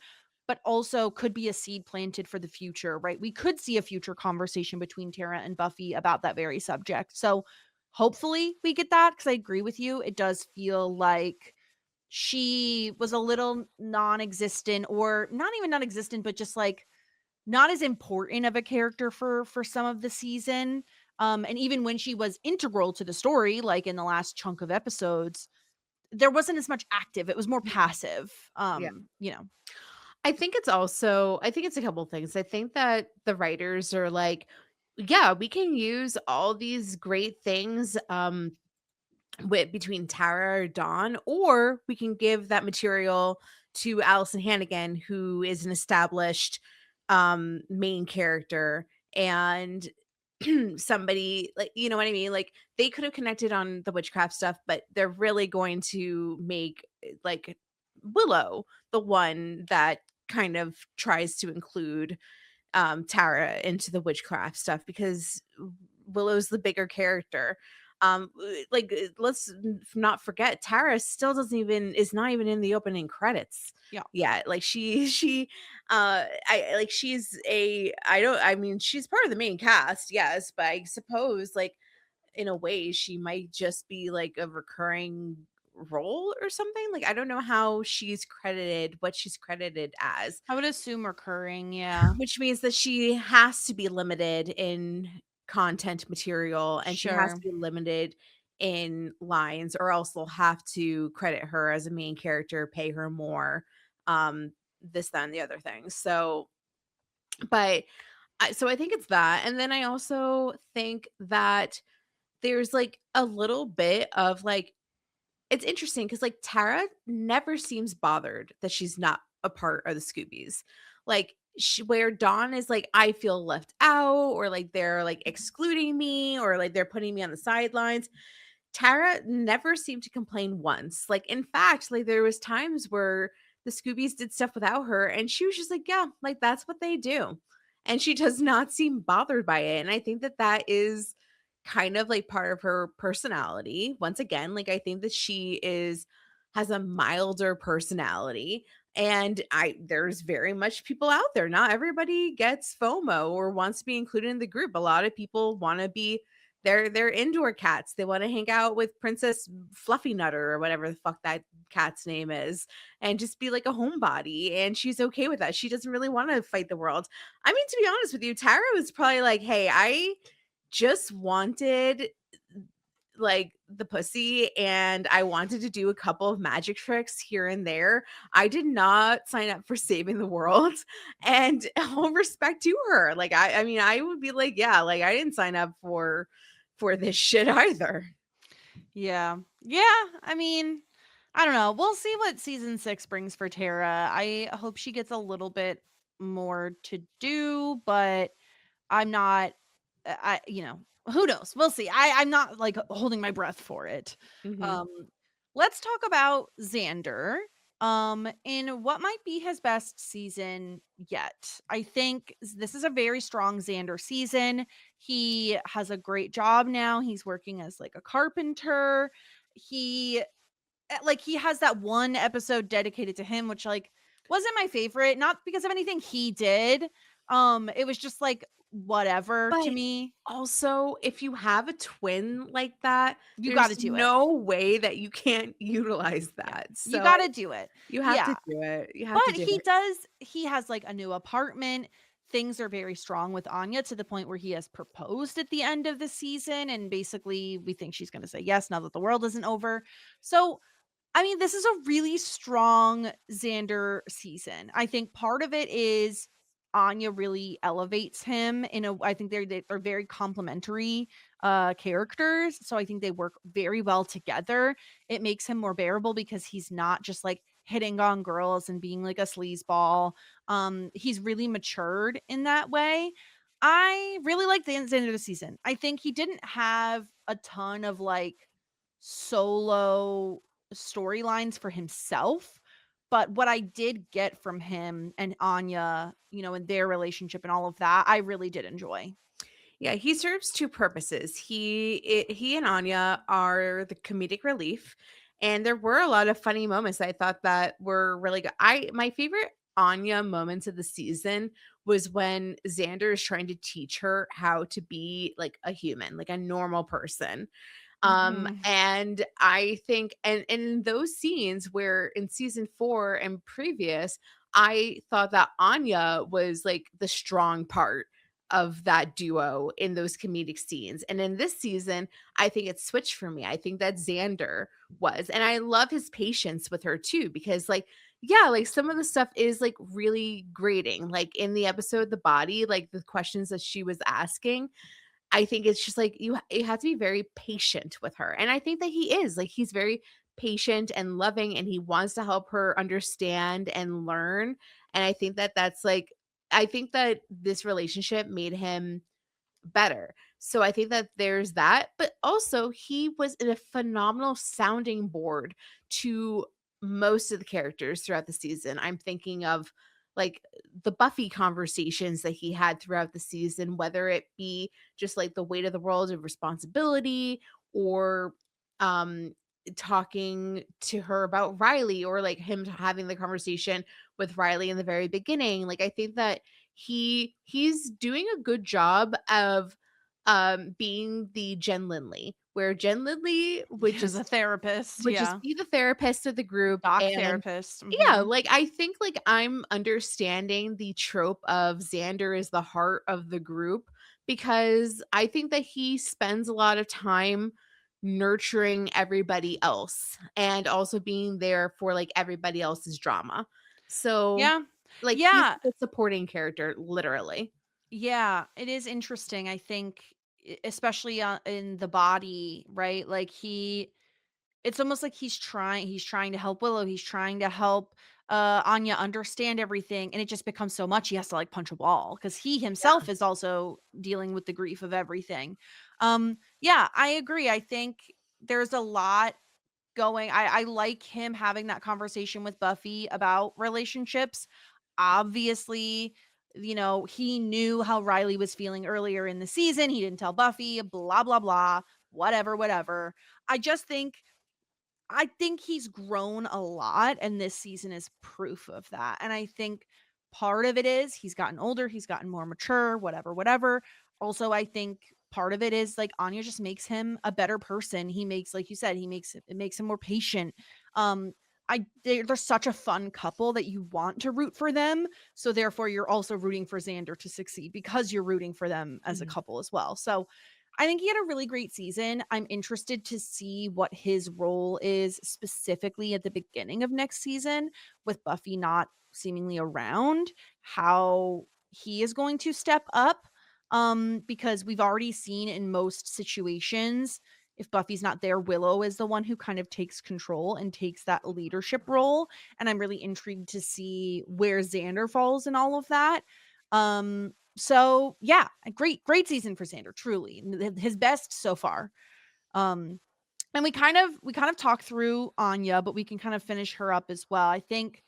C: but also could be a seed planted for the future, right? We could see a future conversation between Tara and Buffy about that very subject. So hopefully we get that, because I agree with you. It does feel like she was a little non-existent, or not even non-existent, but just like not as important of a character for some of the season. And even when she was integral to the story, like in the last chunk of episodes, there wasn't as much active. It was more passive.
D: Yeah.
C: You know.
D: I think it's a couple things. I think that the writers are like, yeah, we can use all these great things with between Tara or Dawn, or we can give that material to Allison Hannigan, who is an established main character, and somebody, like, you know what I mean? Like, they could have connected on the witchcraft stuff, but they're really going to make like Willow the one that kind of tries to include Tara into the witchcraft stuff, because Willow's the bigger character. Let's not forget, Tara still doesn't even is not even in the opening credits.
C: Yeah.
D: Yeah, like I like she's a I don't I mean she's part of the main cast, yes, but I suppose like in a way she might just be like a recurring role or something. Like, I don't know how she's credited, what she's credited as,
C: I would assume recurring, yeah.
D: which means that she has to be limited in content material, and she has
C: Sure.
D: to be limited in lines, or else they'll have to credit her as a main character, pay her more, this, that, and the other thing. So, but I think it's that. And then I also think that there's like a little bit of like, it's interesting because like Tara never seems bothered that she's not a part of the Scoobies. Like, where Dawn is like, I feel left out, or like they're like excluding me, or like they're putting me on the sidelines. Tara never seemed to complain once. Like, in fact, like there was times where the Scoobies did stuff without her, and she was just like, yeah, like that's what they do. And she does not seem bothered by it. And I think that that is kind of like part of her personality. Once again, like I think that she has a milder personality, and I there's very much people out there. Not everybody gets FOMO or wants to be included in the group. A lot of people want to be they're indoor cats. They want to hang out with Princess Fluffy Nutter or whatever the fuck that cat's name is, and just be like a homebody. And she's okay with that. She doesn't really want to fight the world. I mean, to be honest with you, Tara was probably like, hey, I just wanted like the pussy, and I wanted to do a couple of magic tricks here and there. I did not sign up for saving the world. And all respect to her. Like, I mean, I would be like, yeah, like I didn't sign up for this shit either.
C: Yeah. Yeah. I mean, I don't know. We'll see what season 6 brings for Tara. I hope she gets a little bit more to do, but I'm not who knows? We'll see. I'm not like holding my breath for it.
D: Mhm.
C: Um let's talk about Xander. In what might be his best season yet. I think this is a very strong Xander season. He has a great job now. He's working as like a carpenter. He he has that one episode dedicated to him, which like wasn't my favorite, not because of anything he did, It was just like whatever to
D: But
C: me.
D: also, if you have a twin like that,
C: You got
D: there's
C: to do it.
D: no way that you can't utilize
C: Yeah.
D: that.
C: You
D: So
C: got to do it.
D: you have to
C: Yeah.
D: do it. You have to
C: But
D: do it.
C: he has like a new apartment. Things are very strong with Anya to the point where he has proposed at the end of the season. And basically, we think she's going to say yes now that the world isn't over. So, I mean, this is a really strong Xander season. I think part of it is Anya really elevates him in a I think they're very complementary characters. So I think they work very well together. It makes him more bearable because he's not just like hitting on girls and being like a sleazeball. He's really matured in that way. I really like the end of the season. I think he didn't have a ton of like solo storylines for himself. But what I did get from him and Anya, and their relationship and all of that, I really did enjoy.
D: Yeah, he serves two purposes. He and Anya are the comedic relief, and there were a lot of funny moments I thought that were really good. My favorite Anya moments of the season was when Xander is trying to teach her how to be like a human, like a normal person.
C: Mhm.
D: And I think and in those scenes where in season 4 and previous, I thought that Anya was like the strong part of that duo in those comedic scenes. And in this season, I think it switched for me. I think that Xander was. And I love his patience with her too, because like, yeah, like some of the stuff is like really grating. Like in the episode The Body, like the questions that she was asking, I think it's just like you have to be very patient with her. And I think that he is. Like he's very patient and loving and he wants to help her understand and learn. And I think that that's like I think that this relationship made him better. So I think that there's that, but also he was in a phenomenal sounding board to most of the characters throughout the season. I'm thinking of like the Buffy conversations that he had throughout the season, whether it be just like the weight of the world of responsibility or um talking to her about Riley or like him having the conversation with Riley in the very beginning. Like I think that he's doing a good job of being the Jen Lindley, where Jen Lindley would
C: As a therapist,
D: just
C: yeah.
D: be the therapist of the group.
C: Doc
D: And
C: therapist.
D: yeah,
C: Mhm.
D: like I think like I'm understanding the trope of Xander is the heart of the group because I think that he spends a lot of time nurturing everybody else and also being there for like everybody else's drama. So
C: Yeah.
D: like he's
C: Yeah.
D: the supporting character literally.
C: Yeah, it is interesting. I think especially in The Body, right? Like it's almost like he's trying to help Willow, he's trying to help Anya understand everything, and it just becomes so much he has to like punch a wall because he
D: Yeah.
C: himself is also dealing with the grief of everything. Yeah, I agree. I think there's a lot going. I like him having that conversation with Buffy about relationships. Obviously, he knew how Riley was feeling earlier in the season. He didn't tell Buffy, blah blah blah, whatever, whatever. I just think I think he's grown a lot, and this season is proof of that. And I think part of it is he's gotten older, he's gotten more mature, whatever, whatever. Also, I think part of it is like Anya just makes him a better person. He makes, like you said, it makes him more patient. Um, they're such a fun couple that you want to root for them. So therefore, you're also rooting for Xander to succeed because you're rooting for them as a
D: Mhm.
C: couple as well. So I think he had a really great season. I'm interested to see what his role is specifically at the beginning of next season with Buffy not seemingly around, how he is going to step up. Because we've already seen in most situations, if Buffy's not there, Willow is the one who kind of takes control and takes that leadership role. And I'm really intrigued to see where Xander falls in all of that. So yeah, a great season for Xander, truly. His best so far. Um and we kind of talked through Anya, but we can kind of finish her up as well. I think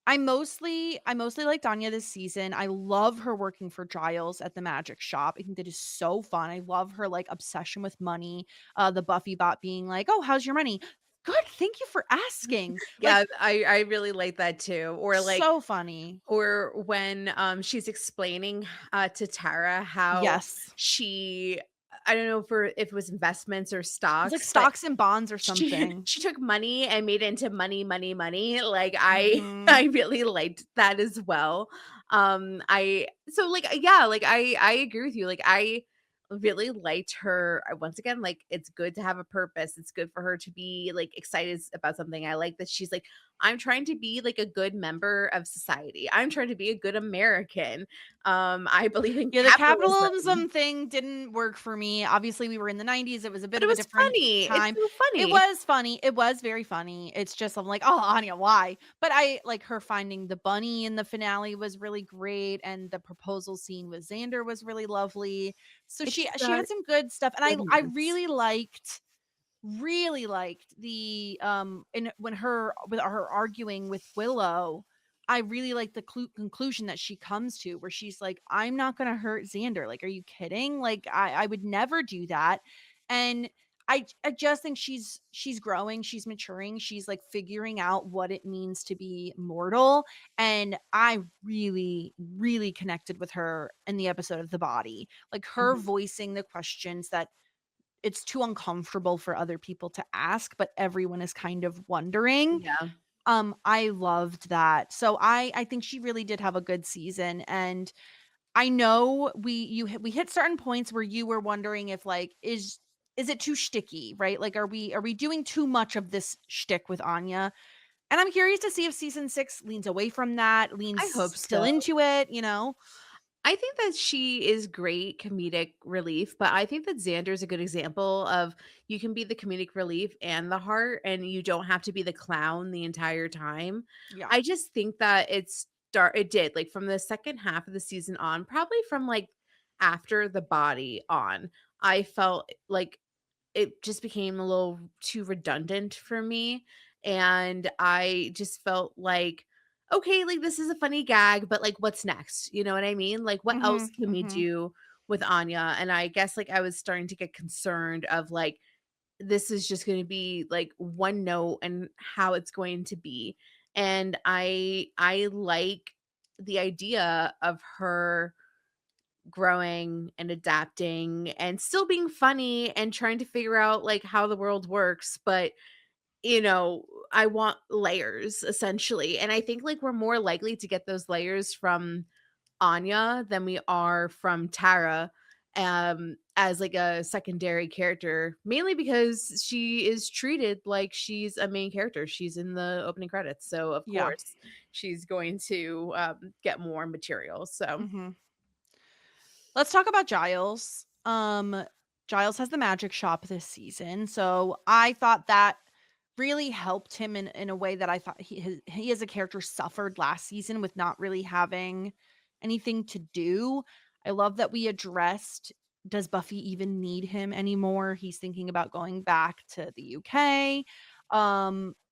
C: I mostly liked Anya this season. I love her working for Giles at the magic shop. I think that is so fun. I love her like obsession with money. The Buffy bot being like, "Oh, how's your money? Good, thank you for asking. Like,
D: Yeah, I really like that too. Or like
C: so funny.
D: or when she's explaining to Tara how
C: Yes.
D: she I don't know if it was investments or
C: It's like
D: stocks, but
C: stocks and bonds or
D: she
C: something.
D: she took money and made it into money, money, money. Like I
C: Mhm.
D: I really liked that as well. I so like yeah, like I agree with you. Like I really liked her once again, like it's good to have a purpose. It's good for her to be like excited about something. I like that she's like, I'm trying to be like a good member of society. I'm trying to be a good American. I believe in
C: Yeah, the
D: capitalism.
C: capitalism thing didn't work for me. Obviously, we were in the 90s. It was a bit
D: But it
C: of a
D: was
C: different
D: funny. It's
C: time.
D: so
C: It
D: funny.
C: was funny. It was very funny. It's just I'm like, "Oh, Anya, why?" But I like her finding the bunny in the finale was really great, and the proposal scene with Xander was really lovely. So
D: It
C: she
D: got
C: had some good stuff, and I
D: goodness.
C: really liked the and when her with her arguing with Willow, I really liked the conclusion that she comes to where she's like, I'm not gonna hurt Xander. Like, are you kidding? Like, I would never do that. And I just think she's growing, she's maturing, she's like figuring out what it means to be mortal. And I really, really connected with her in the episode of The Body. Like her
D: Mhm.
C: voicing the questions that it's too uncomfortable for other people to ask, but everyone is kind of wondering.
D: Yeah.
C: I loved that. So I think she really did have a good season, and I know we hit certain points where you were wondering if like is it too shticky, right? Like are we doing too much of this shtick with Anya? And I'm curious to see if season 6 leans away from that,
D: I
C: leans
D: hope
C: still
D: so.
C: into it, you know?
D: I think that she is great comedic relief, but I think that Xander is a good example of you can be the comedic relief and the heart, and you don't have to be the clown the entire time.
C: Yeah.
D: I just think that it did like from the second half of the season on, probably from like after the body on, I felt like it just became a little too redundant for me, and I just felt like, "Okay, like, this is a funny gag, but, like, what's next?" You know what I mean? Like, what else
C: Mhm.
D: can we
C: Mhm.
D: do with Anya? And I guess, like, I was starting to get concerned of, like, this is just gonna be, like, one note and how it's going to be, and I like the idea of her growing and adapting and still being funny and trying to figure out like how the world works, but you know, I want layers essentially, and I think like we're more likely to get those layers from Anya than we are from Tara, as like a secondary character, mainly because she is treated like she's a main character. She's in the opening credits, so of
C: Yeah.
D: course she's going to get more material. So
C: Mhm. Let's talk about Giles. Giles has the magic shop this season, so I thought that really helped him in a way that I thought he as a character suffered last season with not really having anything to do. I love that we addressed, does Buffy even need him anymore? He's thinking about going back to the UK.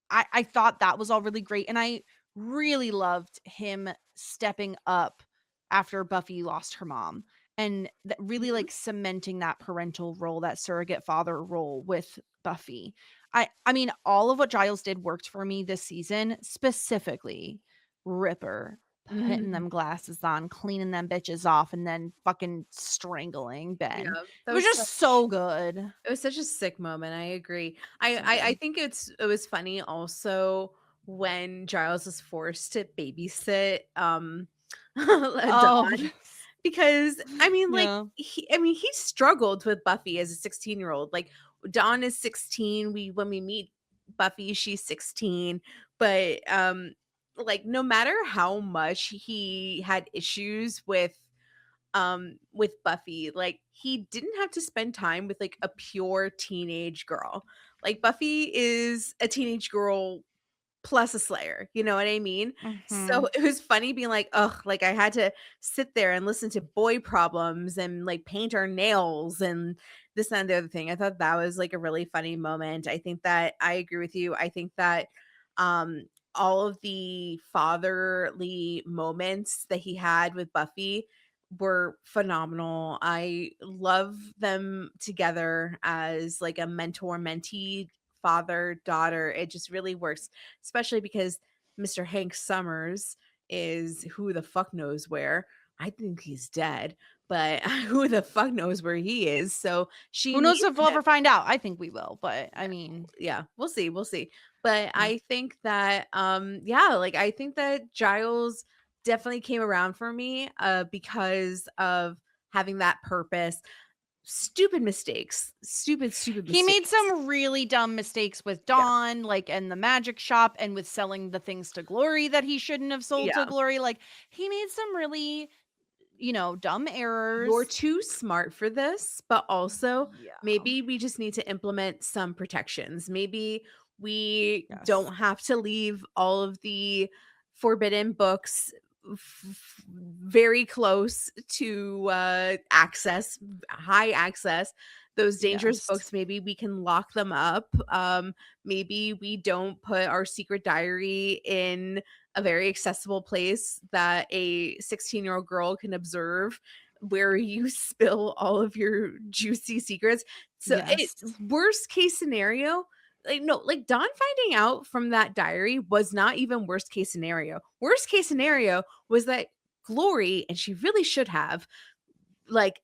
C: I thought that was all really great, and I really loved him stepping up after Buffy lost her mom and really
D: mhm.
C: like cementing that parental role, that surrogate father role with Buffy. I mean, all of what Giles did worked for me this season, specifically Ripper putting
D: Mhm.
C: them glasses on, cleaning them bitches off, and then fucking strangling
D: Yeah,
C: Ben.
D: that
C: It was
D: was
C: just
D: such
C: so good.
D: it was such a sick moment, I agree.
C: So
D: I
C: good.
D: think it was funny also when Giles was forced to babysit,
C: Oh,
D: Dawn, because, I mean, like,
C: yeah.
D: he struggled with Buffy as a 16-year-old, like, Dawn is 16, when we meet Buffy, she's 16, but, like, no matter how much he had issues with Buffy, like he didn't have to spend time with like a pure teenage girl. Like Buffy is a teenage girl plus a slayer, you know what I mean? So
C: Mhm.
D: it was funny being like, "Ugh," like I had to sit there and listen to boy problems and like paint our nails and this and the other thing. I thought that was like a really funny moment. I think that I agree with you. I think that um all of the fatherly moments that he had with Buffy were phenomenal. I love them together as like a mentor mentee father daughter. It just really works, especially because Mr. Hank Summers is who the fuck knows where. I think he's dead, but who the fuck knows where he is. So she
C: Who knows
D: needs
C: if we'll
D: him.
C: ever find out? I think we will, but I mean,
D: Yeah, we'll see, we'll see. But
C: Mm.
D: I think that yeah, like I think that Giles definitely came around for me because of having that purpose. Stupid mistakes. Stupid
C: he made
D: mistakes.
C: some really dumb mistakes with
D: Yeah.
C: Dawn, like in the magic shop and with selling the things to Glory that he shouldn't have sold to
D: Yeah.
C: Glory. Like he made some really, dumb
D: You're
C: errors.
D: too smart for this, but also
C: Yeah.
D: maybe we just need to implement some protections. Maybe we
C: Yes.
D: don't have to leave all of the forbidden books very close to high access. Those dangerous
C: Yes.
D: books, maybe we can lock them up. Maybe we don't put our secret diary in a very accessible place that a 16-year-old girl can observe, where you spill all of your juicy secrets. So it
C: Yes.
D: worst case scenario, like no, like Dawn finding out from that diary was not even worst case scenario. Worst case scenario was that Glory, and she really should have, like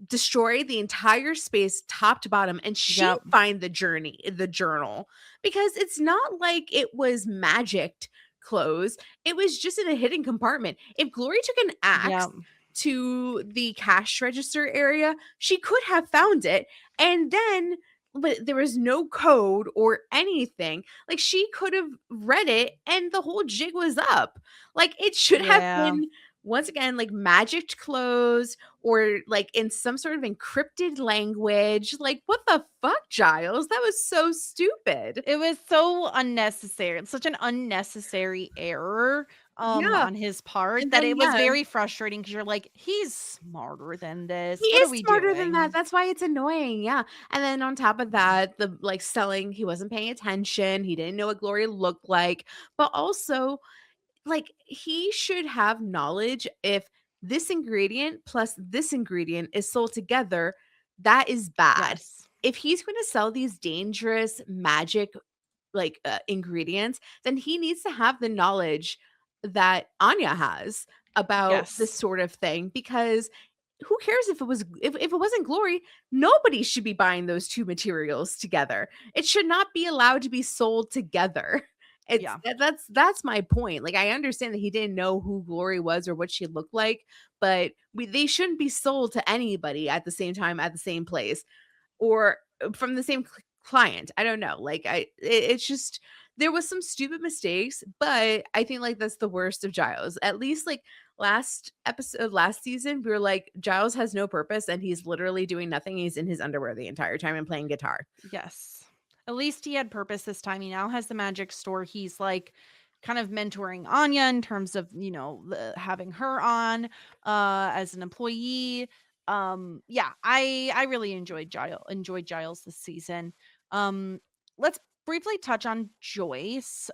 D: destroy the entire space top to bottom, and she
C: Yep.
D: find the journal, because it's not like it was magicked closed. It was just in a hidden compartment. If Glory took an axe
C: Yep.
D: to the cash register area, she could have found it, and then but there was no code or anything. Like she could have read it and the whole jig was up. Like it should have
C: Yeah.
D: been, once again, like magicked closed, or like in some sort of encrypted language. Like, what the fuck, Giles? That was so stupid.
C: It was so unnecessary. It's such an unnecessary error
D: Yeah.
C: on his part
D: And
C: that
D: then,
C: it was
D: yeah,
C: very frustrating because you're like, he's smarter than
D: he
C: this. What are
D: is
C: we
D: smarter than that.
C: doing?
D: That's why it's annoying. Yeah. And then on top of that, the like selling, he wasn't paying attention. He didn't know what Glory looked like. But also, like, he should have knowledge if this ingredient plus this ingredient is sold together, that is bad.
C: Yes.
D: If he's going to sell these dangerous magic ingredients, then he needs to have the knowledge that Anya has about this
C: Yes.
D: sort of thing, because who cares if it wasn't Glory? Nobody should be buying those two materials together. It should not be allowed to be sold together.
C: Yeah.
D: That's my point. Like, I understand that he didn't know who Glory was or what she looked like, but they shouldn't be sold to anybody at the same time at the same place, or from the same client. I don't know. Like it's just, there was some stupid mistakes, but I think like that's the worst of Giles. At least like last season, we were like, Giles has no purpose and he's literally doing nothing. He's in his underwear the entire time and playing guitar.
C: Yes. At least he had purpose this time. He now has the magic store. He's like kind of mentoring Anya in terms of, having her on as an employee. Yeah, I really enjoyed Giles this season. Let's briefly touch on Joyce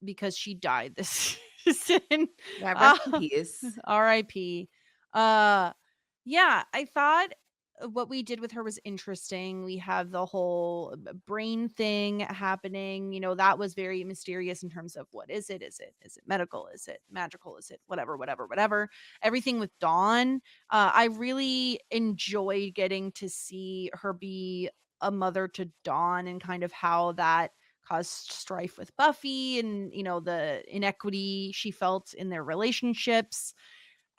C: because she died this season.
D: Yeah, rest in
C: Uh,
D: peace.
C: RIP. Yeah, I thought what we did with her was interesting. We have the whole brain thing happening. That was very mysterious in terms of what is it? Is it medical? Is it magical? Is it whatever? Everything with Dawn. I really enjoyed getting to see her be a mother to Dawn and kind of how that caused strife with Buffy and the inequity she felt in their relationships.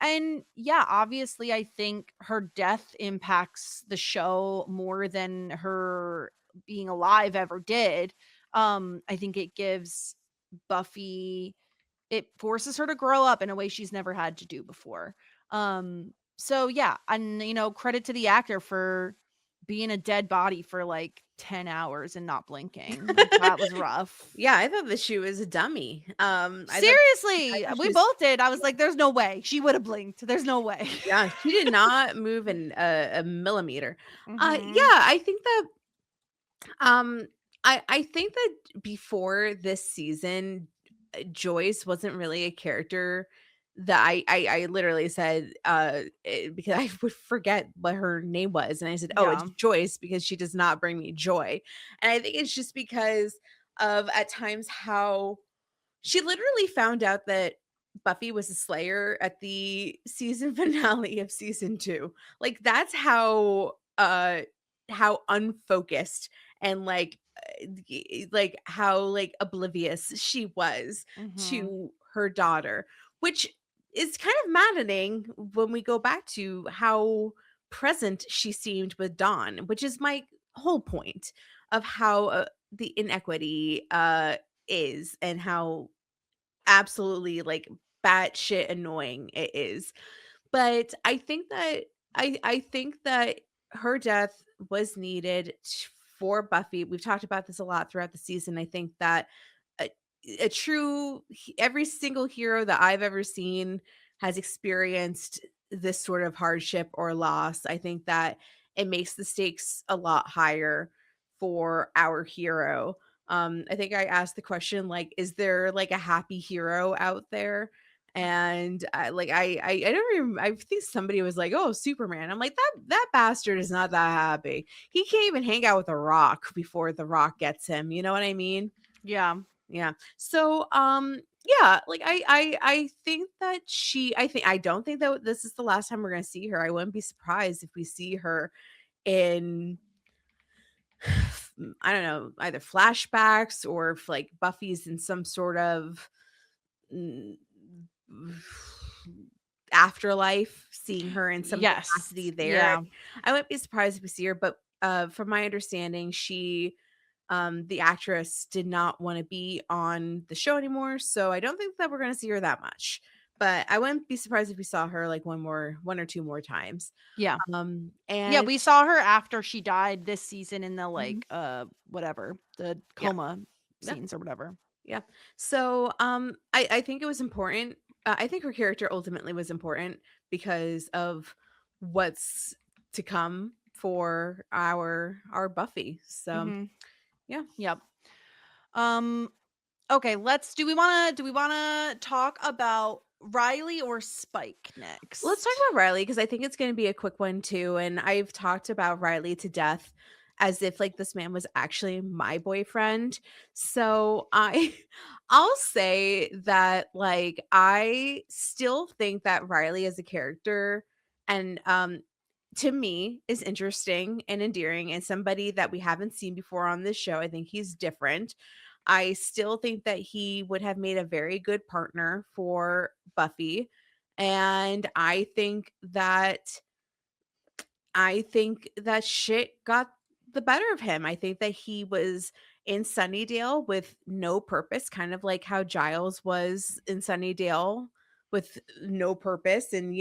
C: And yeah, obviously, I think her death impacts the show more than her being alive ever did. I think it gives Buffy, it forces her to grow up in a way she's never had to do before. So yeah, and credit to the actor for being a dead body for like 10 hours and not blinking. Like, that was rough.
D: Yeah, I thought that she was a dummy.
C: Seriously,
D: I
C: we
D: was
C: both did. I was like, there's no way she would have blinked. There's no way.
D: Yeah, she did not move a millimeter.
C: Mhm.
D: Yeah, I think that I think that before this season, Joyce wasn't really a character that I literally said, because I would forget what her name was, and I said, "Oh, it's
C: Yeah.
D: Joyce," because she does not bring me joy, and I think it's just because of at times how she literally found out that Buffy was a Slayer at the season finale of season 2. Like, that's how unfocused and, like, how, like, oblivious she was
C: Mhm.
D: to her daughter, which is kind of maddening when we go back to how present she seemed with Dawn, which is my whole point of how, the inequity, is and how absolutely, like, batshit annoying it is. But I think that her death was needed for Buffy. We've talked about this a lot throughout the season. I think that a, a true every single hero that I've ever seen has experienced this sort of hardship or loss. I think that it makes the stakes a lot higher for our hero. I think I asked the question, like, is there like a happy hero out there? And I don't even I think somebody was like, "Oh, Superman." I'm like, that bastard is not that happy. He can't even hang out with The Rock before The Rock gets him. You know what I mean?
C: Yeah.
D: Yeah. So, yeah, like I think that I don't think that this is the last time we're gonna see her. I wouldn't be surprised if we see her in I don't know, either flashbacks or if like Buffy's in some sort of mm, afterlife, seeing her in some capacity
C: Yes.
D: there.
C: Yeah.
D: I wouldn't be surprised if we see her, but from my understanding, the actress did not want to be on the show anymore. So I don't think that we're gonna see her that much. But I wouldn't be surprised if we saw her like one or two more times.
C: Yeah. Yeah,
D: And
C: we saw her after she died this season in the
D: Mhm.
C: like whatever, the
D: Yeah,
C: coma
D: yeah.
C: scenes or whatever.
D: Yeah. So, I think it was important. I think her character ultimately was important because of what's to come for our Buffy. So,
C: Mhm.
D: yeah.
C: Yep. Um okay, do we want to talk about Riley or Spike
D: Let's talk
C: next?
D: about Riley because I think it's going to be a quick one too. And I've talked about Riley to death as if like this man was actually my boyfriend. So I I'll say that like I still think that Riley as a character and to me is interesting and endearing and somebody that we haven't seen before on this show. I think he's different. I still think that he would have made a very good partner for Buffy. And I think that shit got the better of him. I think that he was in Sunnydale with no purpose, kind of like how Giles was in Sunnydale with no purpose. And,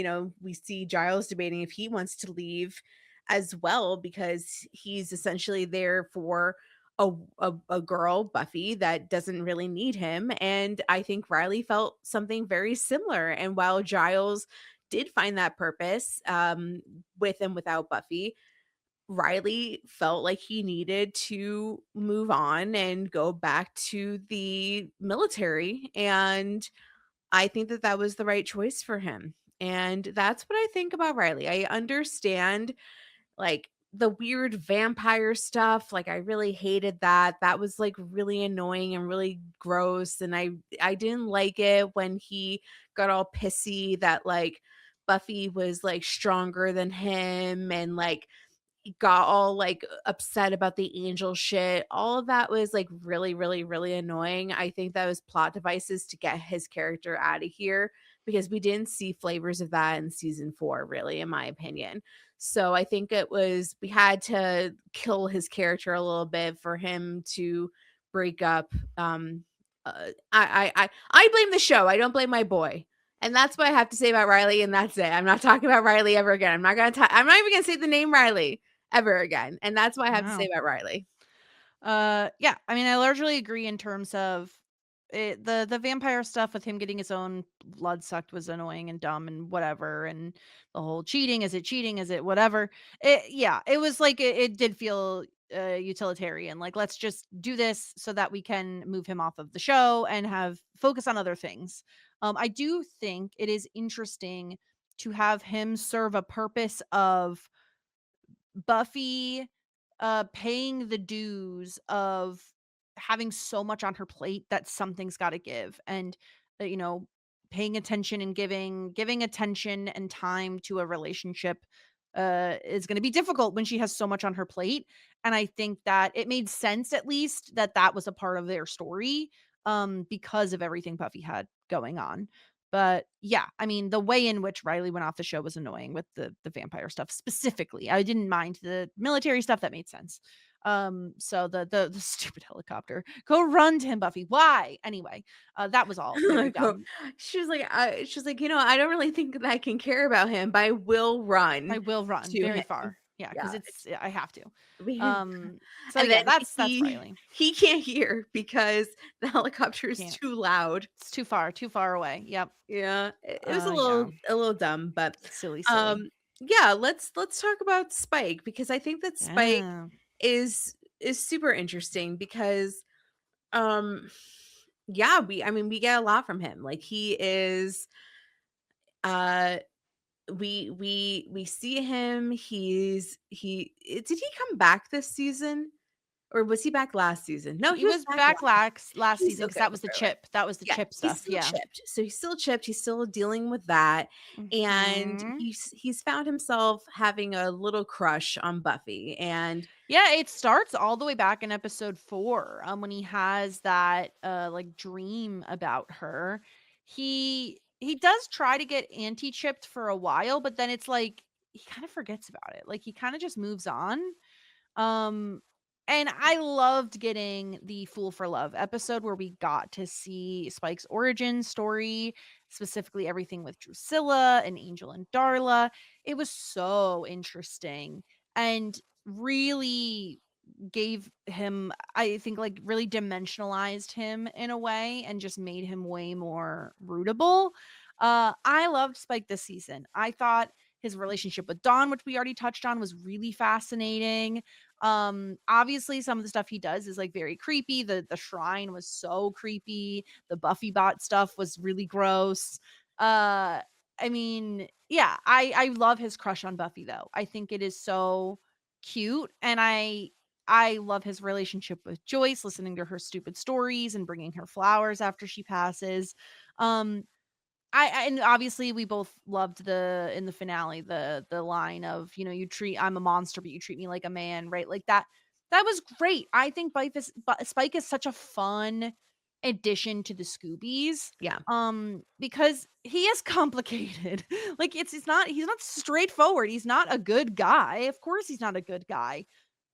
D: we see Giles debating if he wants to leave as well because he's essentially there for a girl, Buffy, that doesn't really need him. And I think Riley felt something very similar. And while Giles did find that purpose, with and without Buffy, Riley felt like he needed to move on and go back to the military. And I think that that was the right choice for him. And that's what I think about Riley. I understand like the weird vampire stuff. Like I really hated that. That was like really annoying and really gross. And I didn't like it when he got all pissy that like Buffy was like stronger than him and like he got all like upset about the angel shit. All of that was like really, really, really annoying. I think that was plot devices to get his character out of here because we didn't see flavors of that in season 4, really, in my opinion. So I think we had to kill his character a little bit for him to break up. I blame the show. I don't blame my boy. And that's what I have to say about Riley, and that's it. I'm not talking about Riley ever again. I'm not even gonna say the name Riley ever again, and that's what I have to say
C: Wow.
D: about Riley.
C: Yeah, I mean, I largely agree in terms of it, the vampire stuff with him getting his own blood sucked was annoying and dumb and whatever, and the whole cheating, is it whatever. Yeah, it was like it did feel utilitarian. Like let's just do this so that we can move him off of the show and have focus on other things. I do think it is interesting to have him serve a purpose of Buffy paying the dues of having so much on her plate that something's got to give, and you know, paying attention and giving attention and time to a relationship is going to be difficult when she has so much on her plate. And I think that it made sense, at least, that that was a part of their story, because of everything Buffy had going on. But yeah, I mean, the way in which Riley went off the show was annoying with the vampire stuff specifically. I didn't mind the military stuff, that made sense. So the stupid helicopter. Go run to him, Buffy. Why? Anyway, that was all very
D: Go-
C: dumb.
D: she's like, I don't really think that I can care about him, but I will
C: I
D: run
C: will run
D: to
C: very
D: him.
C: far. Yeah, because
D: Yeah.
C: it's I have to.
D: We-
C: So
D: And
C: yeah,
D: then
C: that's
D: he
C: Riley.
D: he can't hear because the helicopter is
C: Can't.
D: too loud.
C: It's too far away. Yep.
D: Yeah, it was
C: Yeah.
D: a little dumb, but
C: Silly.
D: yeah, let's talk about Spike, because I think that Spike
C: Yeah.
D: is super interesting because um yeah, we get a lot from him. Like, he is uh we see him. Did he come back this season, or was he back last season? No,
C: He
D: he was
C: was
D: back
C: back last
D: He's
C: season because
D: okay.
C: that was the chip. That was the
D: Yeah,
C: chip
D: he's
C: stuff.
D: still
C: Yeah.
D: chipped. So he's still chipped. He's still dealing with that. And
C: Mhm.
D: he's found himself having a little crush on Buffy. And
C: Yeah, it starts all the way back in episode 4, when he has that like dream about her. He does try to get anti-chipped for a while, but then it's like he kind of forgets about it. Like he kind of just moves on. Um and I loved getting the Fool for Love episode where we got to see Spike's origin story, specifically everything with Drusilla and Angel and Darla. It was so interesting and really gave him, I think, like really dimensionalized him in a way and just made him way more rootable. I loved Spike this season. I thought his relationship with Dawn, which we already touched on, was really fascinating. Obviously some of the stuff he does is like very creepy. The shrine was so creepy. The Buffy bot stuff was really gross. I mean, yeah, I love his crush on Buffy though. I think it is so cute, and I love his relationship with Joyce, listening to her stupid stories and bringing her flowers after she passes. Um and obviously we both loved the in the finale the line of, you treat I'm a monster but you treat me like a man, right? Like that was great. I think Spike is such a fun addition to the Scoobies,
D: yeah.
C: because he is complicated. Like he's not straightforward. He's not a good guy. Of course he's not a good guy,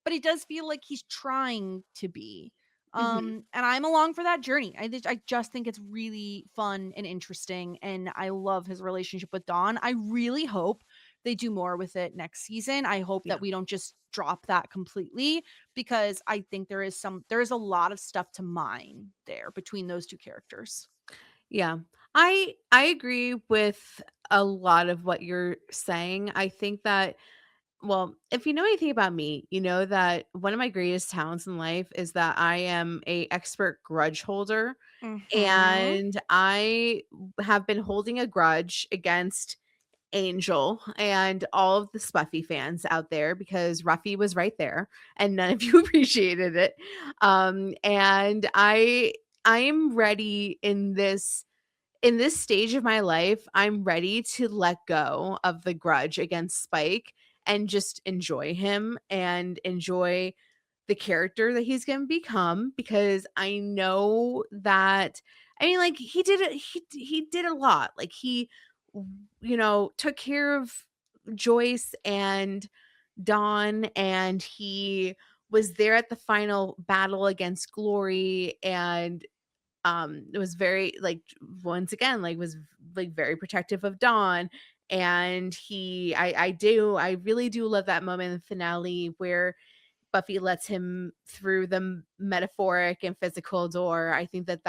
C: but he does feel like he's trying to be.
D: Mhm.
C: And I'm along for that journey. I just think it's really fun and interesting, and I love his relationship with Dawn. I really hope they do more with it next season. I hope
D: Yeah.
C: that we don't just drop that completely, because I think there is a lot of stuff to mine there between those two characters.
D: Yeah. I agree with a lot of what you're saying. I think that, well, if you know anything about me, you know that one of my greatest talents in life is that I am a expert grudge holder,
C: Mhm.
D: and I have been holding a grudge against Angel and all of the Spuffy fans out there, because Ruffy was right there and none of you appreciated it. And I'm ready in this stage of my life. I'm ready to let go of the grudge against Spike and just enjoy him and enjoy the character that he's going to become, because I know that, I mean, like, he did it, he did a lot. Like, he took care of Joyce and Dawn, and he was there at the final battle against Glory, and it was very, like, once again, like, was like very protective of Dawn. And I really do love that moment in the finale where Buffy lets him through the metaphoric and physical door. I think that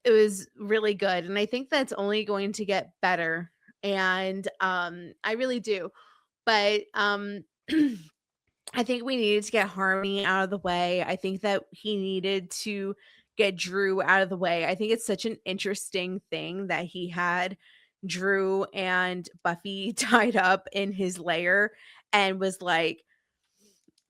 D: it was really good, and I think that's only going to get better. And I really do. But I think we needed to get Harmony out of the way. I think that he needed to get Drew out of the way. I think it's such an interesting thing that he had Drew and Buffy tied up in his lair and was like,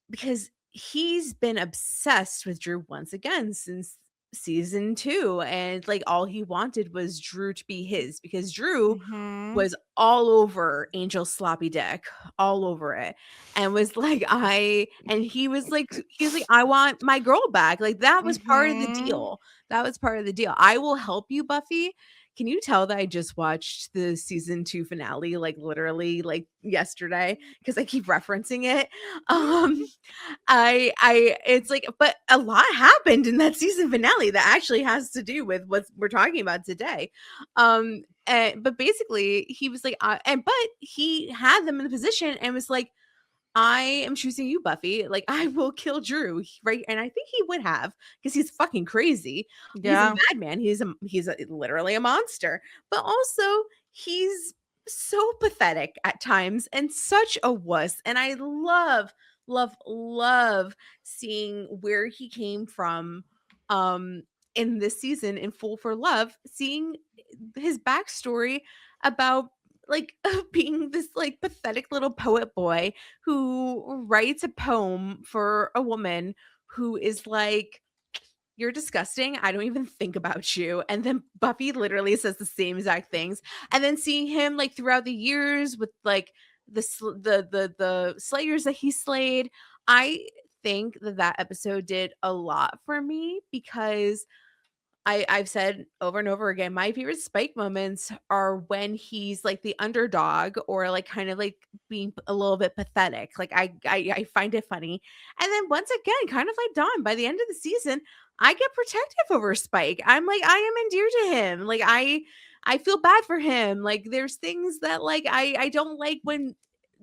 D: because he's been obsessed with Drew once again since season 2, and like all he wanted was Drew to be his, because Drew
C: Mhm.
D: was all over Angel's sloppy dick, all over it, and was like, he was like, I want my girl back. Like that was part of the
C: Mhm.
D: deal. That was part of the deal. I will help you, Buffy. Can you tell that I just watched the season 2 finale like literally like yesterday because I keep referencing it? Um I it's like, but a lot happened in that season finale that actually has to do with what we're talking about today. But basically he was like, but he had them in the position and was like, I am choosing you, Buffy. Like, I will kill Drew, right? And I think he would have, because he's fucking crazy. He's a
C: Yeah.
D: madman. Literally a monster. But also, he's so pathetic at times and such a wuss. And I love, love, love seeing where he came from um in this season in Fool for Love, seeing his backstory about like being this like pathetic little poet boy who writes a poem for a woman who is like, you're disgusting. I don't even think about you. And then Buffy literally says the same exact things. And then seeing him like throughout the years with like the slayers that he slayed, I think that that episode did a lot for me, because I've said over and over again, my favorite Spike moments are when he's like the underdog, or like kind of like being a little bit pathetic. Like I find it funny. And then once again, kind of like Dawn, by the end of the season, I get protective over Spike. I'm like, I am endeared to him. Like I feel bad for him. Like there's things that like I don't like when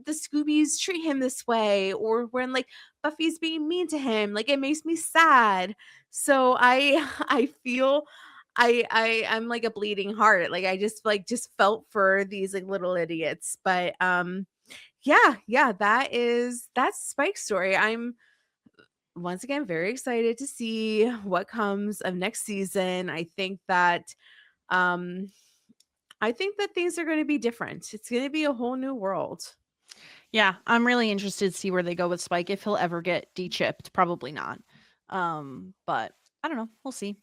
D: the Scoobies treat him this way, or when like Buffy's being mean to him. Like it makes me sad. So I I feel I'm like a bleeding heart. Like I just felt for these like little idiots. But yeah, that's Spike's story. I'm once again very excited to see what comes of next season. Um I think that things are going to be different. It's going to be a whole new world.
C: Yeah, I'm really interested to see where they go with Spike, if he'll ever get de-chipped. Probably not. But I don't know. We'll see.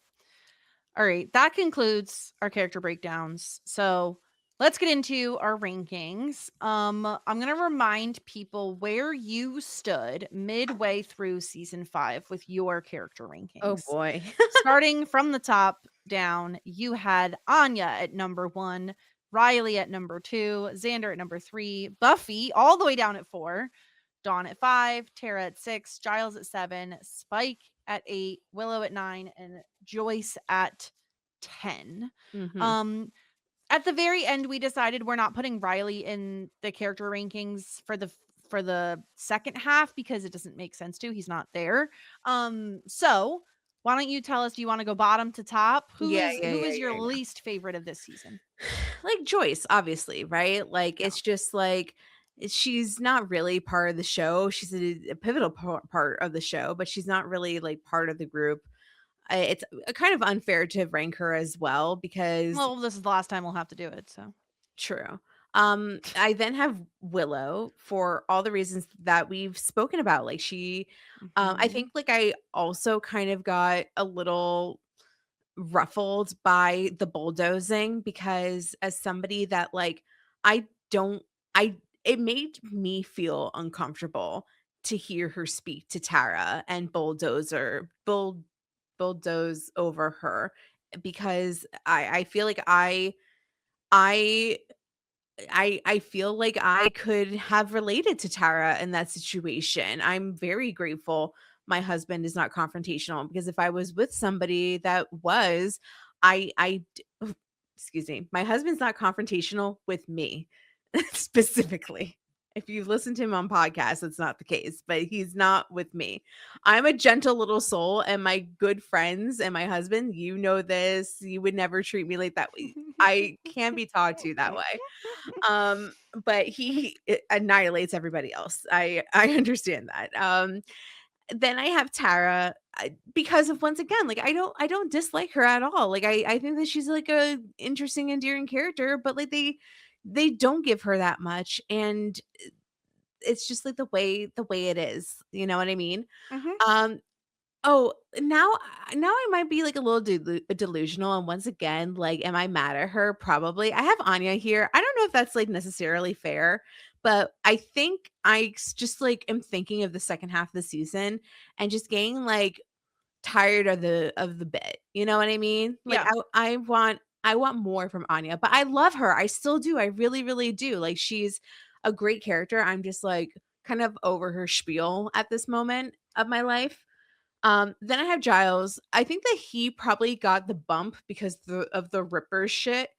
C: All right, that concludes our character breakdowns. So let's get into our rankings. I'm gonna remind people where you stood midway through season 5 with your character
D: Oh
C: rankings.
D: boy.
C: Starting from the top down, you had Anya at number 1, Riley at number 2, Xander at number 3, Buffy all the way down at 4, Dawn at 5, Tara at 6, Giles at 7, Spike at 8, Willow at 9, and Joyce at 10.
D: Mhm.
C: At the very end, we decided we're not putting Riley in the character rankings for the second half because it doesn't make sense to. He's not there. So why don't you tell us? Do you want to go bottom to top? Who
D: Yeah,
C: is
D: yeah,
C: who
D: yeah,
C: is your
D: yeah, yeah.
C: least favorite of this season?
D: Like Joyce, obviously, right? Like
C: Yeah.
D: it's just like she's not really part of the show. She's a pivotal part of the show, but she's not really like part of the group. It's a kind of unfair to rank her as well, because
C: Well, this is the last time we'll have to do it. So
D: true. I then have Willow for all the reasons that we've spoken about. Like I
C: Mhm.
D: think like I also kind of got a little ruffled by the bulldozing, because as somebody that like I don't I it made me feel uncomfortable to hear her speak to Tara and bulldoze over her, because I feel like I I feel like I could have related to Tara in that situation. I'm very grateful my husband is not confrontational, because if I was with somebody that was, I excuse me, my husband's not confrontational with me specifically. If you've listened to him on podcasts, it's not the case, but he's not with me. I'm a gentle little soul, and my good friends and my husband, you know this, you would never treat me like that. I can't be talked to that way. But he annihilates everybody else. I understand that. Then I have Tara, because of, once again, like, I don't dislike her at all. Like, I think that she's like a interesting, endearing character, but like they don't give her that much, and it's just like the way it is. You know what I mean?
C: Mhm.
D: Um Oh, now I might be, like, a little delusional, and once again, like, am I mad at her? Probably. I have Anya here. I don't know if that's, like, necessarily fair, but I think just, like, am thinking of the second half of the season and just getting, like, tired of the bit. You know what I mean? Like,
C: Yeah.
D: I want more from Anya, but I love her. I still do. I really, really do. Like, she's a great character. I'm just, like, kind of over her spiel at this moment of my life. Then I have Giles. I think that he probably got the bump because of the Ripper shit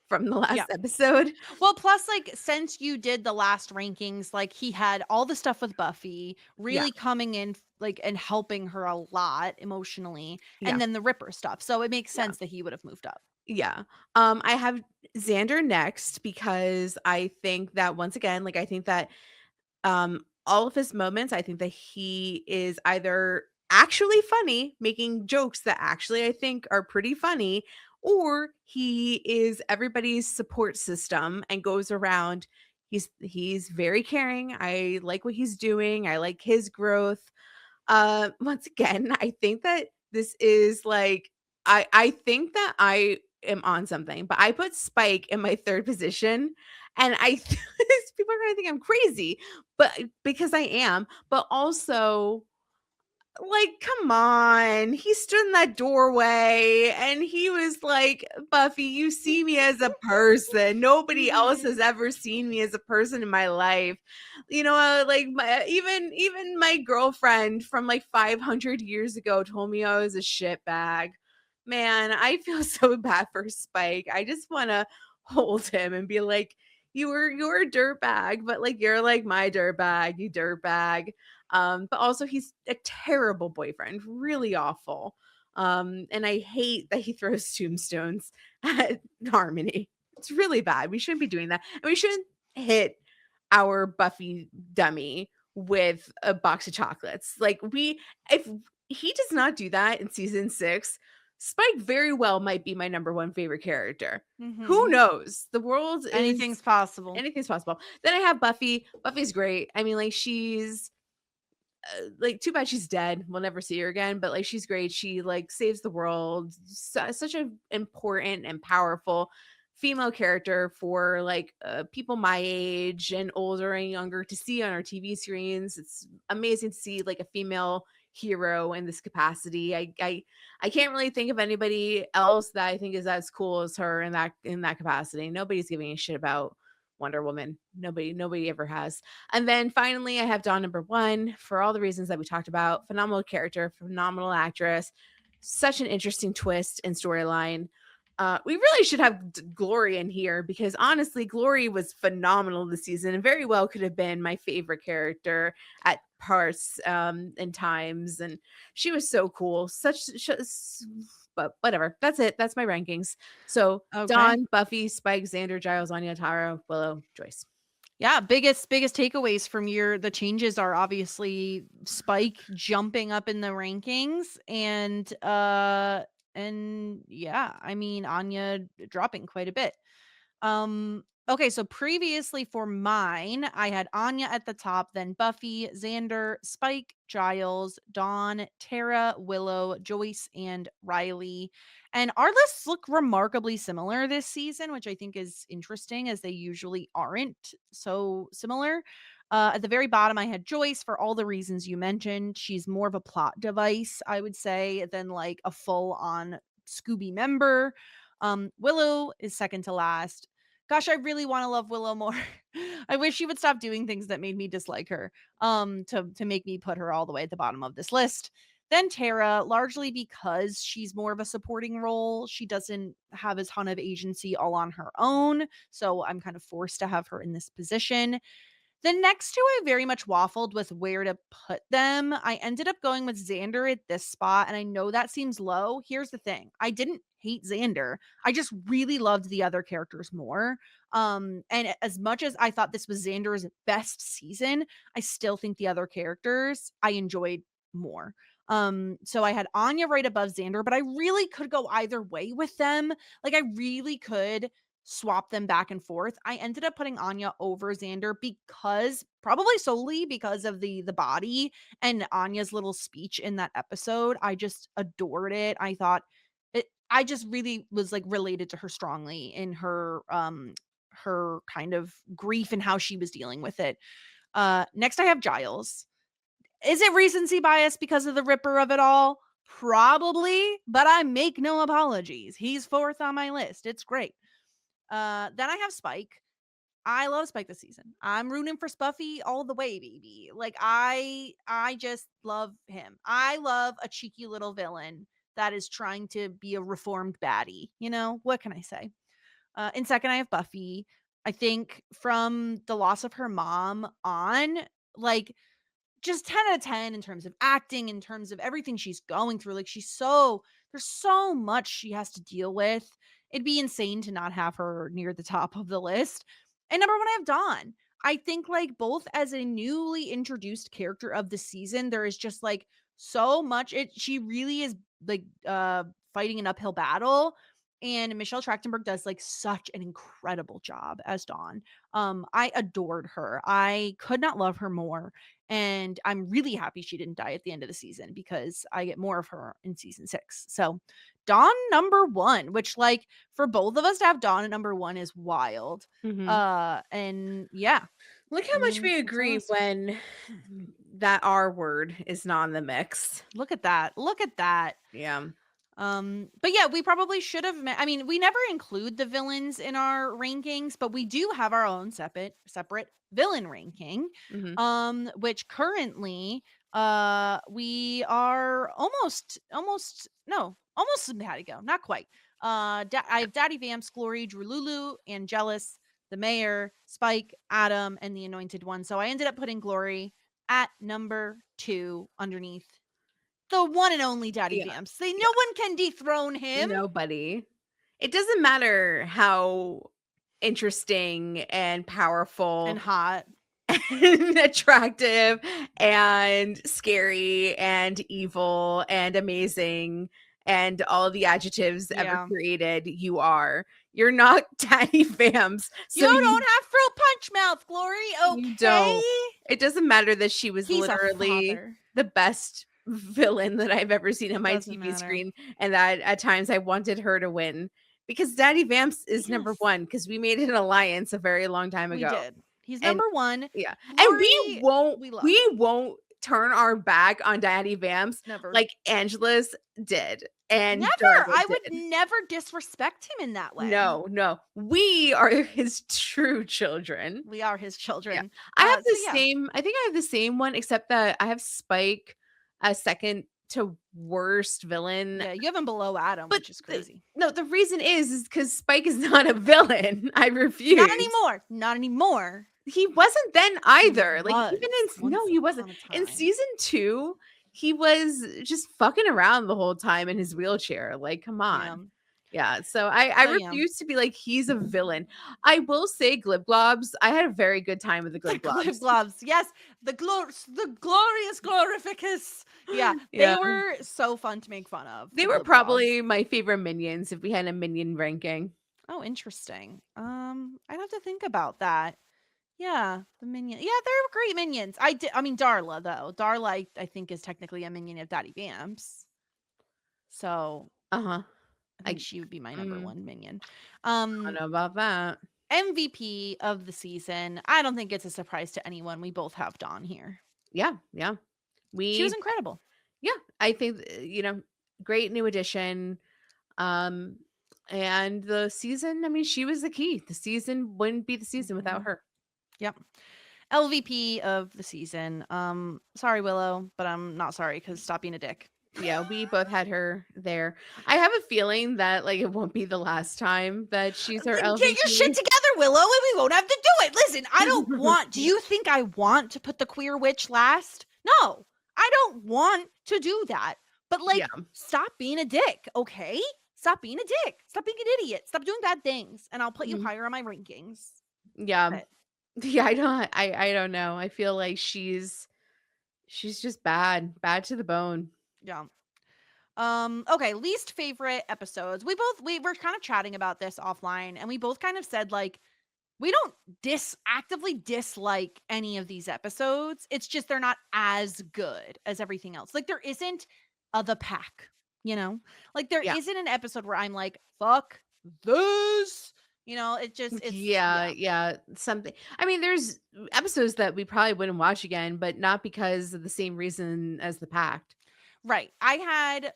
D: from the
C: Yeah.
D: last episode.
C: Well, plus, like, since you did the last rankings, like, he had all the stuff with Buffy
D: Yeah,
C: really coming in, like, and helping her a lot emotionally,
D: yeah,
C: and then the Ripper stuff. So it makes
D: yeah,
C: sense that he would have moved up.
D: yeah. I have Xander next because I think that, once again, like, I think that all of his moments, I think that he is either actually funny, making jokes that actually I think are pretty funny, or he is everybody's support system and goes around. He's very caring. I like what he's doing. I like his growth. Once again, I think that this is like, I think that I am on something, but I put Spike in my third position, and people are gonna think I'm crazy, but because I am, but also, like, come on. He stood in that doorway and he was like, "Buffy, you see me as a person. Nobody else has ever seen me as a person in my life." Like, even my girlfriend from like 500 years ago told me I was a shit bag. Man, I feel so bad for Spike. I just want to hold him and be like, you're a dirt bag, but like, you're like my dirt bag, you dirt bag. But also, he's a terrible boyfriend, really awful. And I hate that he throws tombstones at Harmony. It's really bad. We shouldn't be doing that. And we shouldn't hit our Buffy dummy with a box of chocolates. Like, if he does not do that in season 6, Spike very well might be my number one favorite character. Who
C: Mhm.
D: knows? The world is
C: Anything's possible.
D: anything's possible. Then I have Buffy. Buffy's great. I mean, like, she's like, too bad she's dead. We'll never see her again, but like, she's great. She like saves the world. Such an important and powerful female character for like people my age and older and younger to see on our TV screens. It's amazing to see like a female hero in this capacity. I can't really think of anybody else that I think is as cool as her in that capacity. Nobody's giving a shit about Wonder Woman. Nobody ever has. And then finally, I have Dawn number 1 for all the reasons that we talked about. Phenomenal character, phenomenal actress, such an interesting twist and storyline. We really should have Glory in here because honestly, Glory was phenomenal this season and very well could have been my favorite character at parts and times. And she was so cool. But whatever. That's it. That's my rankings. So
C: Okay.
D: Dawn, Buffy, Spike, Xander, Giles, Anya, Tara, Willow, Joyce.
C: Yeah, biggest takeaways from the changes are obviously Spike jumping up in the rankings and yeah, I mean Anya dropping quite a bit. Okay, so previously for mine, I had Anya at the top, then Buffy, Xander, Spike, Giles, Dawn, Tara, Willow, Joyce, and Riley. And our lists look remarkably similar this season, which I think is interesting as they usually aren't so similar. At the very bottom, I had Joyce for all the reasons you mentioned. She's more of a plot device, I would say, than like a full on Scooby member. Willow is second to last. Gosh, I really want to love Willow more. I wish she would stop doing things that made me dislike her. To make me put her all the way at the bottom of this list. Then Tara, largely because she's more of a supporting role. She doesn't have a ton of agency all on her own. So I'm kind of forced to have her in this position. The next two, I very much waffled with where to put them. I ended up going with Xander at this spot, and I know that seems low. Here's the thing. I didn't hate Xander. I just really loved the other characters more. And as much as I thought this was Xander's best season, I still think the other characters I enjoyed more. So I had Anya right above Xander, but I really could go either way with them. Like I really could swap them back and forth. I ended up putting Anya over Xander because probably solely because of the body and Anya's little speech in that episode. I just adored it. I thought I just really was like related to her strongly in her kind of grief and how she was dealing with it. Next I have Giles. Is it recency bias because of the Ripper of it all? Probably, but I make no apologies. He's 4th on my list. It's great. Then I have Spike. I love Spike this season. I'm rooting for Spuffy all the way, baby. Like I just love him. I love a cheeky little villain that is trying to be a reformed baddie. You know, what can I say? In second, I have Buffy. I think from the loss of her mom on, like just 10 out of 10 in terms of acting, in terms of everything she's going through. Like there's so much she has to deal with. It'd be insane to not have her near the top of the list. And number 1, I have Dawn. I think like both as a newly introduced character of the season, there is just like so much. She really is like fighting an uphill battle. And Michelle Trachtenberg does like such an incredible job as Dawn. I adored her. I could not love her more. And I'm really happy she didn't die at the end of the season because I get more of her in season 6. So Dawn number 1, which like for both of us to have Dawn at number 1 is wild. And yeah.
D: Look how much we agree when that R word is not in the mix.
C: Look at that. Look at that.
D: Yeah.
C: But yeah, we probably should have I mean, we never include the villains in our rankings, but we do have our own separate villain ranking. Which currently we are almost had to go. Not quite. I have Daddy Vamps, Glory, Drew Lulu, Angelus, the Mayor, Spike, Adam, and the Anointed One. So I ended up putting Glory at number 2 underneath the one and only Daddy Vamps. No one can dethrone him.
D: Nobody. It doesn't matter how interesting and powerful
C: and hot
D: and attractive and scary and evil and amazing and all the adjectives ever created you are. You're not Daddy Vamps.
C: So you don't have fruit punch mouth, Glory. Okay.
D: You don't. It doesn't matter that she was literally the best villain that I've ever seen on my TV screen, and that at times I wanted her to win because Daddy Vamps is number 1 because we made an alliance a very long time ago.
C: We did. He's number 1.
D: Yeah. Glory, and we won't turn our back on Daddy Vamps like Angela's did. And
C: never. I would never disrespect him in that way.
D: No. We are his true children.
C: We are his children.
D: Yeah. I have the same. I think I have the same one, except that I have Spike a second to worst villain.
C: Yeah, you have him below Adam, which is crazy.
D: The reason is because Spike is not a villain. I refuse.
C: Not anymore.
D: He wasn't then either. Like even he wasn't. In season 2, he was just fucking around the whole time in his wheelchair. Like, come on. Yeah. So I refuse to be like, he's a villain. I will say Glib Globs. I had a very good time with the Glib Globs.
C: Glib Globs. Yes. The glorious glorificus. Yeah. They were so fun to make fun of.
D: They were probably my favorite minions if we had a minion ranking.
C: Oh, interesting. I'd have to think about that. Yeah, the minion. Yeah, they're great minions. I mean, Darla though. Darla, I think, is technically a minion of Daddy Vamps. So, I think she would be my number 1 minion.
D: I don't know about that.
C: MVP of the season. I don't think it's a surprise to anyone. We both have Dawn here.
D: Yeah.
C: She was incredible.
D: Yeah, I think great new addition. And the season. I mean, she was the key. The season wouldn't be the season without her.
C: Yep. LVP of the season. Sorry, Willow, but I'm not sorry because stop being a dick.
D: Yeah, we both had her there. I have a feeling that it won't be the last time that she's our LVP.
C: Get your shit together, Willow, and we won't have to do it. Listen, I don't want. Do you think I want to put the queer witch last? No, I don't want to do that. But stop being a dick, okay? Stop being a dick. Stop being an idiot. Stop doing bad things, and I'll put you higher on my rankings.
D: Yeah. Yeah, I don't know. I feel like she's She's just bad to the bone.
C: Yeah. Okay, least favorite episodes. We were kind of chatting about this offline, and we both kind of said like we don't actively dislike any of these episodes. It's just they're not as good as everything else. Like there isn't the pack, you know? Like there
D: Yeah.
C: isn't an episode where I'm like, fuck this. You know,
D: Yeah, something. I mean, there's episodes that we probably wouldn't watch again, but not because of the same reason as the Pact.
C: Right. I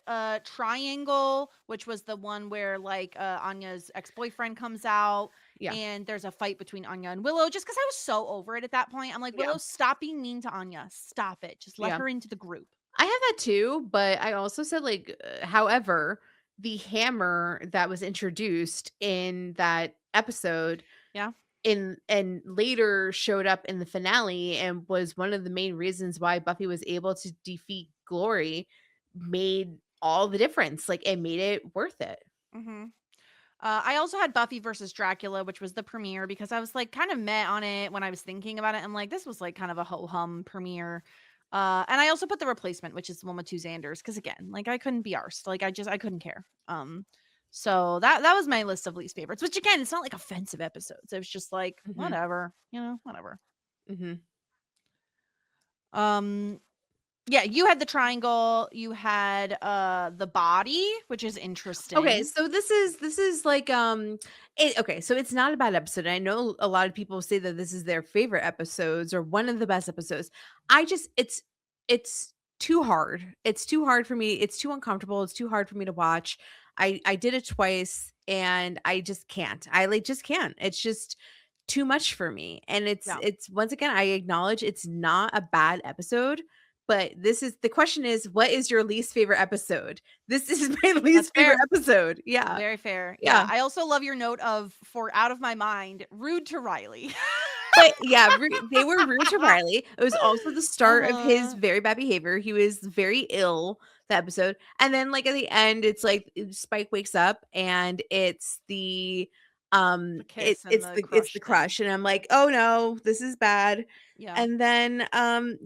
C: had Triangle, which was the one where like Anya's ex-boyfriend comes out
D: Yeah.
C: and there's a fight between Anya and Willow just because I was so over it at that point. I'm like,
D: Yeah.
C: Willow, stop being mean to Anya. Stop it. Just let
D: Yeah.
C: her into the group.
D: I have that too, but I also said like, however, the hammer that was introduced in that episode
C: Yeah.
D: and later showed up in the finale and was one of the main reasons why Buffy was able to defeat Glory made all the difference. Like it made it worth it.
C: Mm-hmm. I also had Buffy versus Dracula, which was the premiere because I was like kind of met on it when I was thinking about it. I'm like, this was like kind of a ho hum premiere. And I also put the replacement, which is the one with two Xanders, because again, like I couldn't be arsed. Like I couldn't care. So that was my list of least favorites. Which again, it's not like offensive episodes. It was just like whatever, whatever.
D: Mm-hmm.
C: Yeah, you had the triangle, you had the body, which is interesting.
D: Okay, so this is like okay, so it's not a bad episode. I know a lot of people say that this is their favorite episodes or one of the best episodes. I just it's too hard. It's too hard for me. It's too uncomfortable. It's too hard for me to watch. I did it twice and I just can't. I like just can't. It's just too much for me. And it's once again I acknowledge it's not a bad episode. But this is the question is, what is your least favorite episode? This is my least favorite episode. Yeah.
C: Very fair.
D: Yeah.
C: I also love your note of for out of my mind, rude to Riley.
D: But yeah, they were rude to Riley. It was also the start of his very bad behavior. He was very ill that episode. And then like at the end, it's like Spike wakes up and it's the
C: kiss
D: it's the crush. And I'm like, oh no, this is bad.
C: Yeah.
D: And then and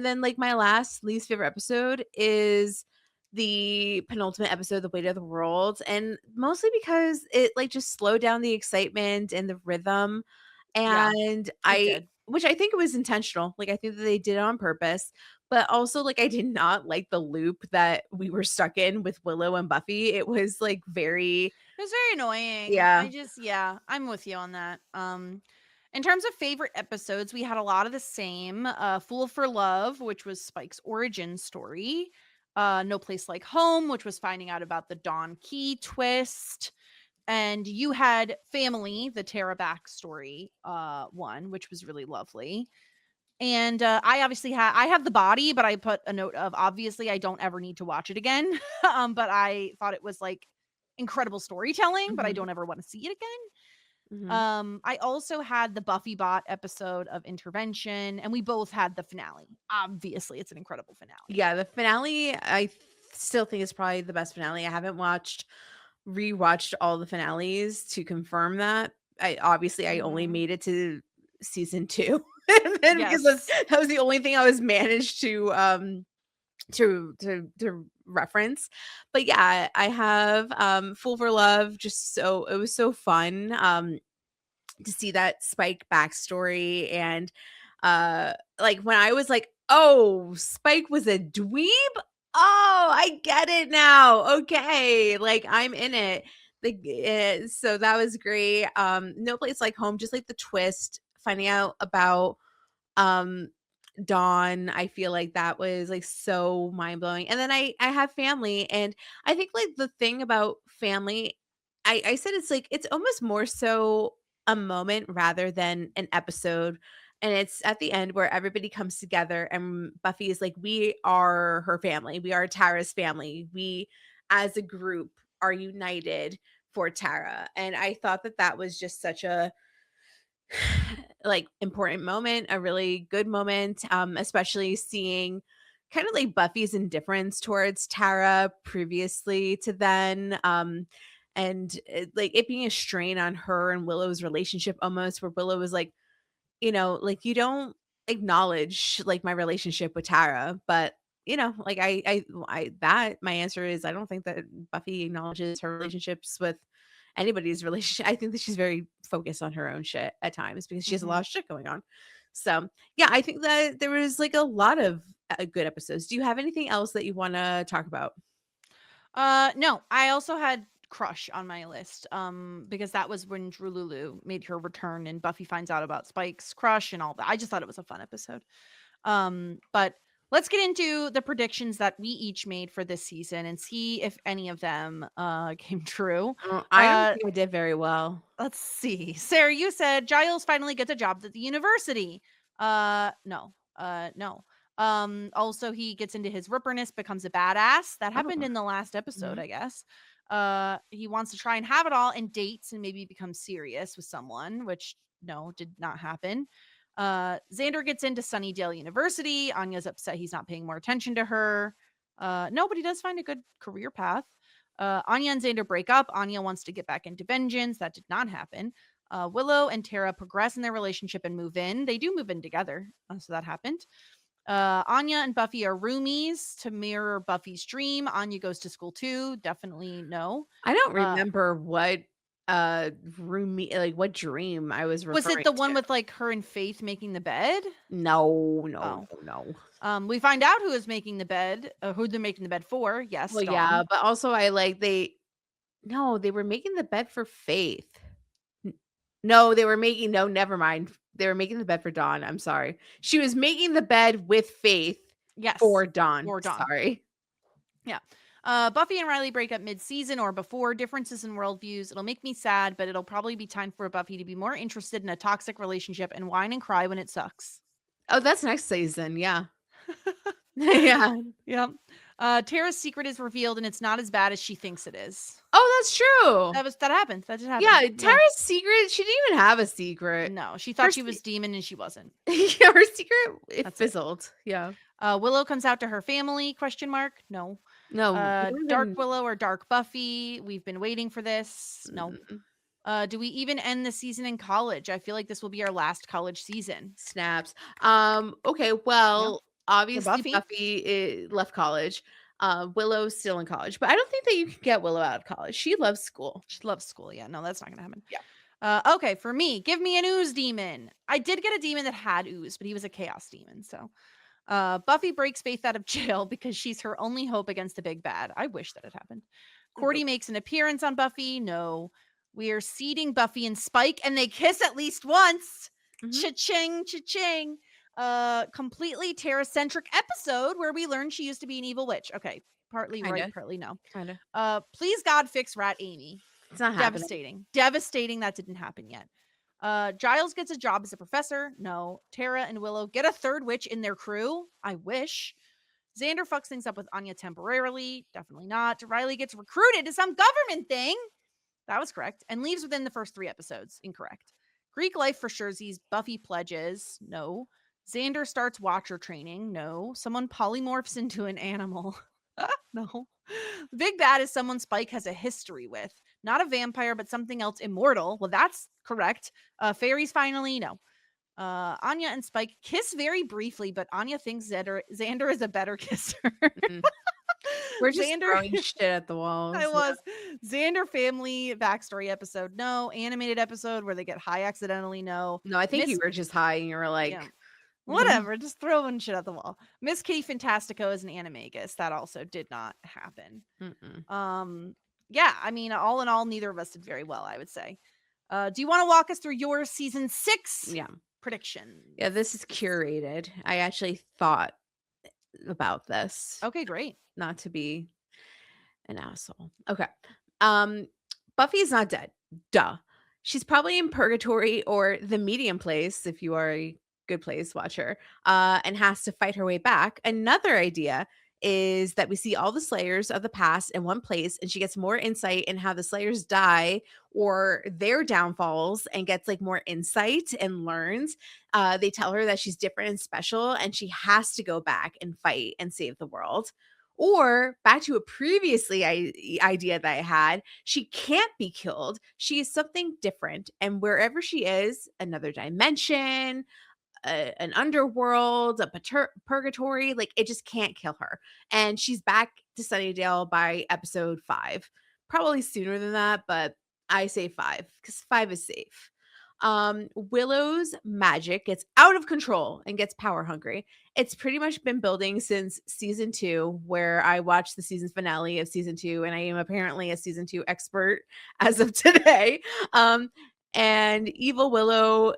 D: then like my last least favorite episode is the penultimate episode, The Weight of the World. And mostly because it like just slowed down the excitement and the rhythm. And which I think it was intentional. Like I think that they did it on purpose. But also like I did not like the loop that we were stuck in with Willow and Buffy. It was like it
C: was very annoying.
D: Yeah.
C: I'm with you on that. In terms of favorite episodes, we had a lot of the same. Fool for Love, which was Spike's origin story. No Place Like Home, which was finding out about the Dawn Key twist. And you had Family, the Tara backstory one, which was really lovely. And I obviously I have The Body, but I put a note of obviously I don't ever need to watch it again. But I thought it was like incredible storytelling, but I don't ever want to see it again. I also had the Buffy Bot episode of Intervention, and we both had the finale. Obviously, it's an incredible finale.
D: Yeah, the finale I still think is probably the best finale. I haven't rewatched all the finales to confirm that. I only made it to season 2. And then because that was the only thing I was managed to reference. But yeah, I have Fool for Love, it was so fun to see that Spike backstory. And like when I was like, oh, Spike was a dweeb. Oh, I get it now. Okay, like I'm in it. Like so that was great. No Place Like Home, just like the twist, finding out about Dawn. I feel like that was like so mind-blowing. And then I have Family, and I think like the thing about Family, I said it's like it's almost more so a moment rather than an episode. And it's at the end where everybody comes together and Buffy is like, we are her family. We are Tara's family. We as a group are united for Tara. And I thought that that was just such a like important moment, a really good moment, especially seeing kind of like Buffy's indifference towards Tara previously to then. And like it being a strain on her and Willow's relationship almost, where Willow was like, you know, like you don't acknowledge like my relationship with Tara, but like my answer is I don't think that Buffy acknowledges her relationships with anybody's relationship. I think that she's very focused on her own shit at times because she has a lot of shit going on. So yeah, I think that there was like a lot of good episodes. Do you have anything else that you want to talk about?
C: No, I also had Crush on my list because that was when Drew Lulu made her return and Buffy finds out about Spike's crush and all that. I just thought it was a fun episode. But let's get into the predictions that we each made for this season and see if any of them came true.
D: I don't think I did very well.
C: Let's see. Sarah, you said Giles finally gets a job at the university. No. Also he gets into his ripperness, becomes a badass. That happened in the last episode, I guess. He wants to try and have it all and dates and maybe become serious with someone, which no, did not happen. Xander gets into Sunnydale University. Anya's upset he's not paying more attention to her. No, but he does find a good career path. Anya and Xander break up. Anya wants to get back into vengeance. That did not happen. Willow and Tara progress in their relationship and move in. They do move in together, so that happened. Anya and Buffy are roomies to mirror Buffy's dream. Anya goes to school too. Definitely no.
D: I don't remember what roomie, like what dream I was referring to.
C: Was it the one with like her and Faith making the bed?
D: No.
C: We find out who is making the bed, who they're making the bed for. Yes.
D: Well,
C: Dawn.
D: yeah, but also they were making the bed for Faith. No, never mind. They were making the bed for Dawn. I'm sorry. She was making the bed with Faith.
C: Yes.
D: For Dawn. Sorry.
C: Yeah. Buffy and Riley break up mid-season or before. Differences in worldviews. It'll make me sad, but it'll probably be time for Buffy to be more interested in a toxic relationship and whine and cry when it sucks.
D: Oh, that's next season. Yeah. Yeah.
C: Yep. Tara's secret is revealed and it's not as bad as she thinks it is.
D: Oh, that's true.
C: That happened. That did happen.
D: Yeah, Tara's secret, she didn't even have a secret.
C: No, she thought she was demon and she wasn't.
D: Yeah, her secret fizzled. Yeah.
C: Willow comes out to her family, ? No. Dark Willow or Dark Buffy. We've been waiting for this. No. Do we even end the season in college? I feel like this will be our last college season.
D: Snaps. Okay, well, obviously Buffy left college. Willow's still in college, but I don't think that you can get Willow out of college. She loves school.
C: Yeah, no, that's not gonna happen.
D: Yeah.
C: Okay, for me, give me an ooze demon. I did get a demon that had ooze, but he was a chaos demon. So Buffy breaks Faith out of jail because she's her only hope against the big bad. I wish that had happened. Cordy makes an appearance on Buffy. No. We are seeding Buffy and Spike, and they kiss at least once. Cha-ching, cha-ching. Completely Tara-centric episode where we learn she used to be an evil witch. Okay, partly right, partly no.
D: Kinda.
C: Please God fix Rat Amy.
D: It's not
C: happening. Devastating. That didn't happen yet. Giles gets a job as a professor. No. Tara and Willow get a third witch in their crew. I wish. Xander fucks things up with Anya temporarily. Definitely not. Riley gets recruited to some government thing. That was correct. And leaves within the first 3 episodes. Incorrect. Greek life for Sherzies. Buffy pledges. No. Xander starts Watcher training. No. Someone polymorphs into an animal. No. The big bad is someone Spike has a history with. Not a vampire, but something else immortal. Well, that's correct. Fairies finally. No. Anya and Spike kiss very briefly, but Anya thinks Xander is a better kisser.
D: We're just throwing shit at the walls.
C: I was. Xander family backstory episode. No. Animated episode where they get high accidentally. No.
D: No, I think you were just high and you were like...
C: Yeah. Whatever, just throwing shit at the wall. Miss Kitty Fantastico is an animagus. That also did not happen. Yeah, I mean, all in all, neither of us did very well, I would say. Do you want to walk us through your season 6 prediction?
D: Yeah, this is curated. I actually thought about this.
C: Okay, great.
D: Not to be an asshole. Okay. Buffy is not dead. Duh. She's probably in purgatory or the medium place if you are a Good Place watcher, and has to fight her way back. Another idea is that we see all the Slayers of the past in one place, and she gets more insight in how the Slayers die or their downfalls and gets like more insight and learns. They tell her that she's different and special, and she has to go back and fight and save the world. Or back to a previously idea that I had, she can't be killed. She is something different, and wherever she is, another dimension, an underworld, a purgatory. Like, it just can't kill her. And she's back to Sunnydale by episode 5. Probably sooner than that, but I say 5 because 5 is safe. Willow's magic gets out of control and gets power hungry. It's pretty much been building since season 2, where I watched the season finale of season 2, and I am apparently a season 2 expert as of today. And Evil Willow,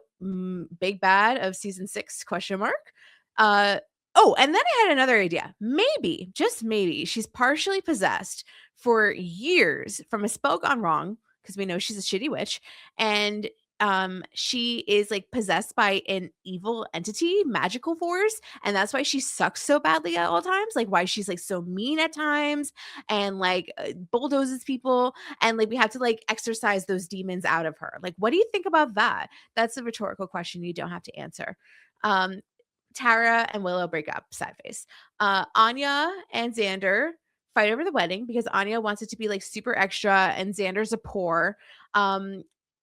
D: big bad of season 6, question mark. Oh, and then I had another idea. Maybe, just maybe, she's partially possessed for years from a spell gone wrong, because we know she's a shitty witch, and she is like possessed by an evil entity, magical force, and that's why she sucks so badly at all times. Like, why she's like so mean at times and like bulldozes people, and like we have to like exorcise those demons out of her. Like, what do you think about that? That's a rhetorical question you don't have to answer. Tara and Willow break up, sad face. Anya and Xander fight over the wedding because Anya wants it to be like super extra and Xander's a poor.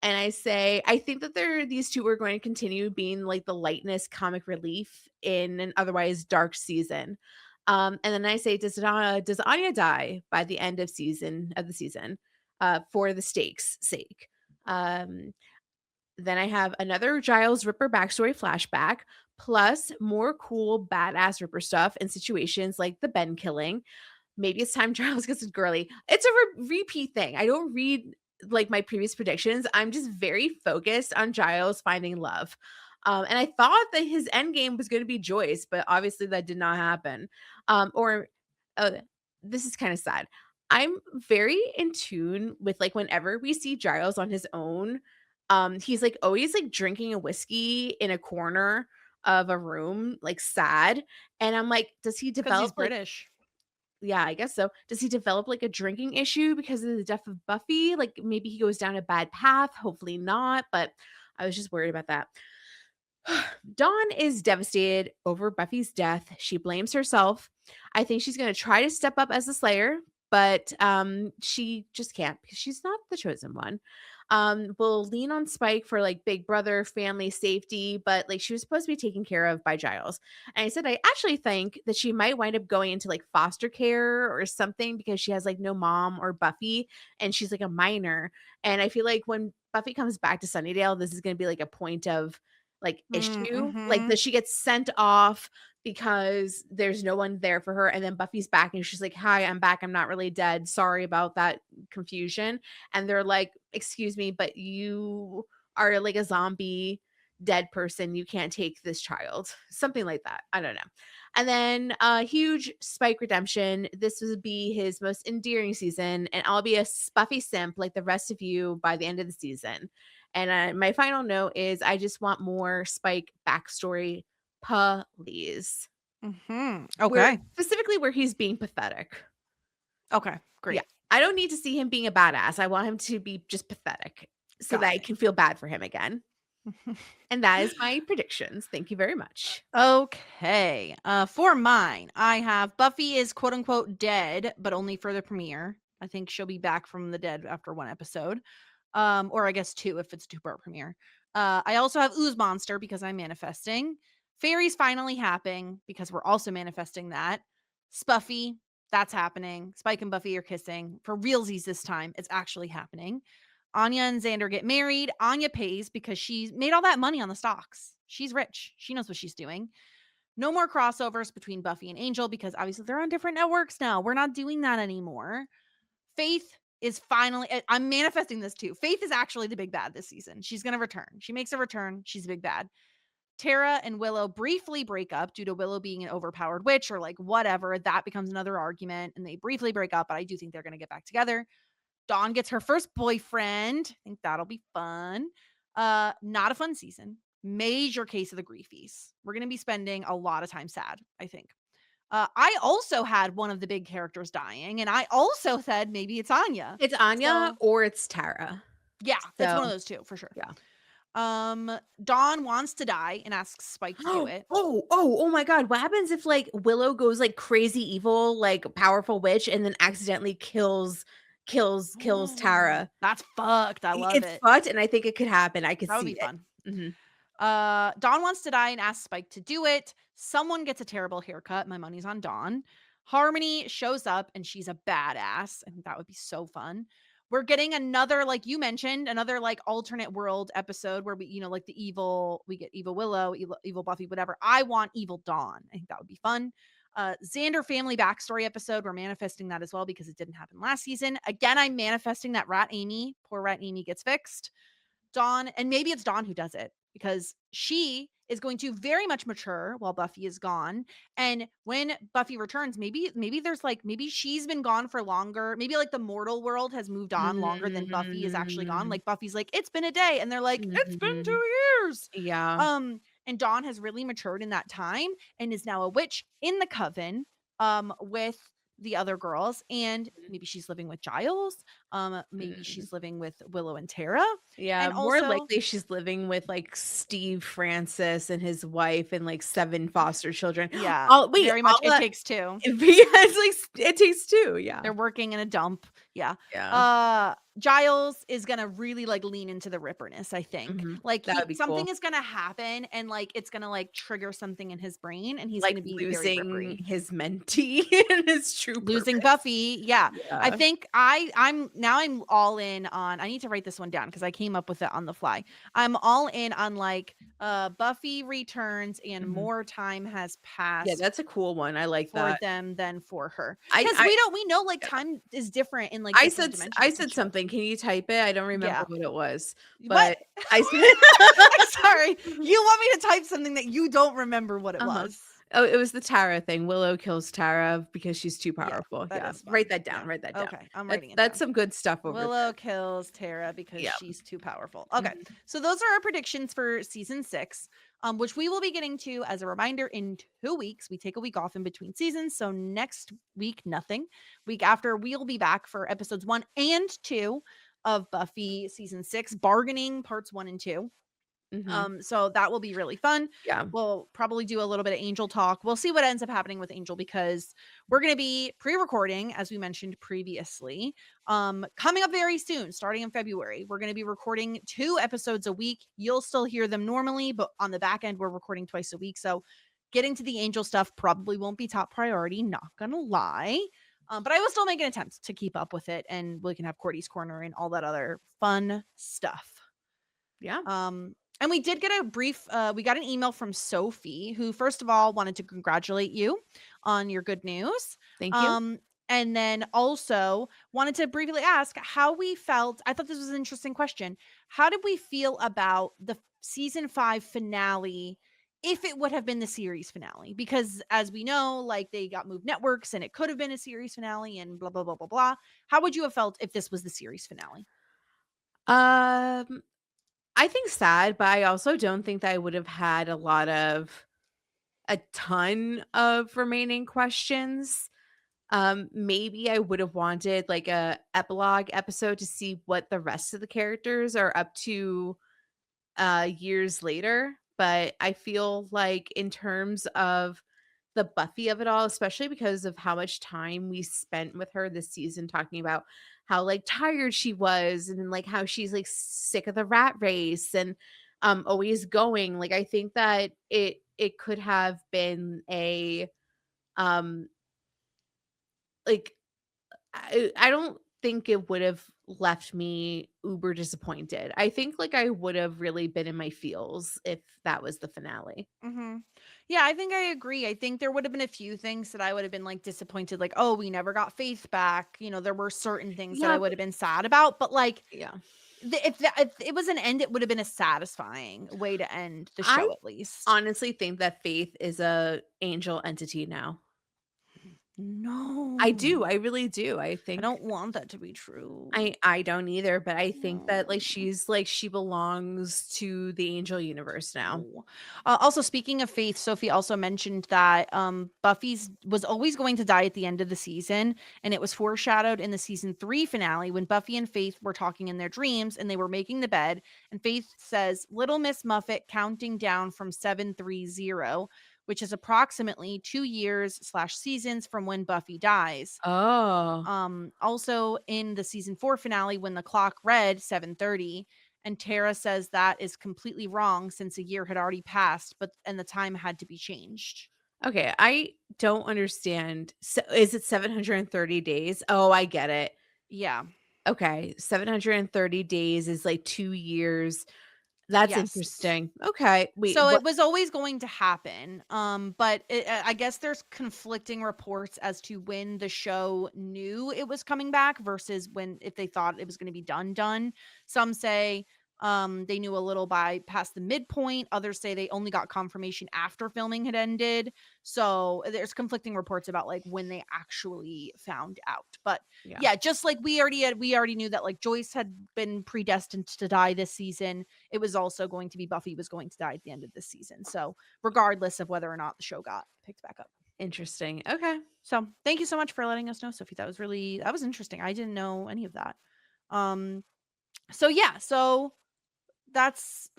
D: And I say, I think that these two are going to continue being like the lightness comic relief in an otherwise dark season. And then I say, does Anya die by the end of the season for the stakes' sake? Then I have another Giles Ripper backstory flashback, plus more cool badass Ripper stuff in situations like the Ben killing. Maybe it's time Giles gets girly. It's a repeat thing. I don't read like my previous predictions. I'm just very focused on Giles finding love. And I thought that his end game was going to be Joyce, but obviously that did not happen. This is kind of sad. I'm very in tune with like whenever we see Giles on his own, he's like always like drinking a whiskey in a corner of a room, like sad. And I'm like, does he develop
C: he's British?
D: Yeah, I guess so. Does he develop like a drinking issue because of the death of Buffy? Like maybe he goes down a bad path. Hopefully not, but I was just worried about that. Dawn is devastated over Buffy's death. She blames herself. I think she's going to try to step up as a Slayer, but she just can't because she's not the chosen one. Will lean on Spike for like big brother family safety, but like she was supposed to be taken care of by Giles. And I said I actually think that she might wind up going into like foster care or something because she has like no mom or Buffy and she's like a minor. And I feel like when Buffy comes back to Sunnydale, this is going to be like a point of like issue, like that she gets sent off because there's no one there for her, and then Buffy's back and she's like, hi, I'm back, I'm not really dead, sorry about that confusion. And they're like, excuse me, but you are like a zombie dead person, you can't take this child, something like that. I don't know. And then huge Spike redemption. This would be his most endearing season, and I'll be a Buffy simp like the rest of you by the end of the season. And my final note is I just want more Spike backstory, please.
C: Okay.
D: Specifically where he's being pathetic.
C: Okay, great.
D: Yeah. I don't need to see him being a badass. I want him to be just pathetic so that I can feel bad for him again. And that is my predictions. Thank you very much.
C: Okay. For mine, I have Buffy is quote unquote dead, but only for the premiere. I think she'll be back from the dead after 1 episode. Or I guess 2 if it's a 2-part premiere. I also have Ooze Monster because I'm manifesting. Fairies finally happening because we're also manifesting that. Spuffy, that's happening. Spike and Buffy are kissing. For realsies this time, it's actually happening. Anya and Xander get married. Anya pays because she's made all that money on the stocks. She's rich. She knows what she's doing. No more crossovers between Buffy and Angel because obviously they're on different networks now. We're not doing that anymore. Faith is finally, I'm manifesting this too. Faith is actually the big bad this season. She's going to return. She makes a return. She's a big bad. Tara and Willow briefly break up due to Willow being an overpowered witch or like whatever. That becomes another argument and they briefly break up, but I do think they're going to get back together. Dawn gets her first boyfriend. I think that'll be fun. Not a fun season. Major case of the griefies. We're going to be spending a lot of time sad, I think. I also had one of the big characters dying, and I also said maybe it's Anya.
D: It's Anya or it's Tara.
C: Yeah, it's one of those two for sure.
D: Yeah.
C: Dawn wants to die and asks Spike to do it.
D: Oh my God. What happens if like Willow goes like crazy evil, like powerful witch, and then accidentally kills Tara?
C: That's fucked. I love it.
D: It's fucked, and I think it could happen. I could see
C: that would be
D: it.
C: fun.
D: Mm-hmm.
C: Dawn wants to die and asks Spike to do it. Someone gets a terrible haircut. My money's on Dawn. Harmony shows up and she's a badass. I think that would be so fun. We're getting another, like you mentioned, another like alternate world episode where we, like we get evil Willow, evil Buffy, whatever. I want evil Dawn. I think that would be fun. Xander family backstory episode. We're manifesting that as well because it didn't happen last season. Again, I'm manifesting that poor Rat Amy gets fixed. Dawn, and maybe it's Dawn who does it because she is going to very much mature while Buffy is gone. And when Buffy returns, maybe there's maybe she's been gone for longer. Maybe like the mortal world has moved on longer than Buffy is actually gone. Like Buffy's like, it's been a day. And they're like, it's been 2 years.
D: Yeah.
C: And Dawn has really matured in that time and is now a witch in the coven with the other girls, and maybe she's living with Giles. Maybe she's living with Willow and Tara.
D: Yeah,
C: and
D: more
C: also,
D: likely she's living with like Steve Francis and his wife and like 7 foster children.
C: Yeah,
D: Wait,
C: very much. It takes 2.
D: Yeah, it's like it takes 2. Yeah,
C: they're working in a dump. Yeah.
D: Yeah.
C: Giles is gonna really like lean into the ripperness, I think. Like something
D: cool.
C: is gonna happen and like it's gonna like trigger something in his brain and he's
D: like
C: gonna be
D: losing
C: very rippery.
D: his mentee and his true
C: Losing
D: purpose.
C: Buffy. Yeah. I think I'm all in on, I need to write this one down because I came up with it on the fly. I'm all in on like Buffy returns and more time has passed.
D: Yeah, that's a cool one. I like
C: for
D: that.
C: them than for her.
D: I-
C: Because
D: I-
C: we know like time is different in like
D: I
C: different
D: said
C: dimensions.
D: something. Can you type it? I don't remember
C: Yeah.
D: what it was.
C: What?
D: But I said
C: I'm sorry. You want me to type something that you don't remember what it was.
D: Oh, it was the Tara thing. Willow kills Tara because she's too powerful.
C: that
D: Yeah.
C: is fine.
D: Write that down.
C: Yeah.
D: Write that down.
C: Okay, I'm writing it
D: That's
C: down.
D: some good stuff over
C: Willow
D: there.
C: kills Tara because
D: Yep.
C: she's too powerful. Okay, so those are our predictions for season 6, which we will be getting to as a reminder in 2 weeks. We take a week off in between seasons, so next week nothing. Week after we'll be back for episodes 1 and 2 of Buffy season 6, bargaining parts 1 and 2. So that will be really fun.
D: Yeah.
C: We'll probably do a little bit of Angel talk. We'll see what ends up happening with Angel because we're going to be pre-recording, as we mentioned previously, coming up very soon, starting in February. We're going to be recording 2 episodes a week. You'll still hear them normally, but on the back end, we're recording twice a week. So getting to the Angel stuff probably won't be top priority, not going to lie. But I will still make an attempt to keep up with it, and we can have Cordy's Corner and all that other fun stuff.
D: Yeah.
C: And we did get a brief, we got an email from Sophie, who first of all wanted to congratulate you on your good news.
D: Thank you.
C: And then also wanted to briefly ask how we felt. I thought this was an interesting question. How did we feel about the season 5 finale if it would have been the series finale? Because as we know, like they got moved networks and it could have been a series finale and blah, blah, blah, blah, blah. How would you have felt if this was the series finale?
D: I think sad, but I also don't think that I would have had a ton of remaining questions. Maybe I would have wanted like a epilogue episode to see what the rest of the characters are up to years later. But I feel like in terms of the Buffy of it all, especially because of how much time we spent with her this season talking about how like tired she was and like how she's like sick of the rat race and always going, like I think that it could have been a like I don't think it would have left me uber disappointed. I think like I would have really been in my feels if that was the finale.
C: Yeah, I think I agree. I think there would have been a few things that I would have been like disappointed, like, oh, we never got Faith back. There were certain things that I would have been sad about, but like, if it was an end, it would have been a satisfying way to end the show, at least.
D: Honestly think that Faith is a angel entity now.
C: No,
D: I do. I really do. I think
C: I don't want that to be true.
D: I don't either, but I think that like she belongs to the angel universe now.
C: Also, speaking of Faith, Sophie also mentioned that Buffy's was always going to die at the end of the season, and it was foreshadowed in the season 3 finale when Buffy and Faith were talking in their dreams and they were making the bed, and Faith says, "Little Miss Muffet counting down from 730." Which is approximately 2 years / seasons from when Buffy dies.
D: Oh.
C: Also in the season 4 finale, when the clock read 7:30, And Tara says that is completely wrong since a year had already passed, and the time had to be changed.
D: Okay, I don't understand. So is it 730 days? Oh, I get it.
C: Yeah.
D: Okay, 730 days is like 2 years. That's
C: Yes.
D: interesting. Okay, wait,
C: So
D: what?
C: it was always going to happen. But I guess there's conflicting reports as to when the show knew it was coming back versus if they thought it was going to be done. Some say they knew a little past the midpoint. Others say they only got confirmation after filming had ended. So there's conflicting reports about like when they actually found out. But yeah, just like we already knew that like Joyce had been predestined to die this season. It was also going to be Buffy was going to die at the end of this season. So regardless of whether or not the show got picked back up.
D: Interesting. Okay.
C: So thank you so much for letting us know, Sophie. That was interesting. I didn't know any of that. So that's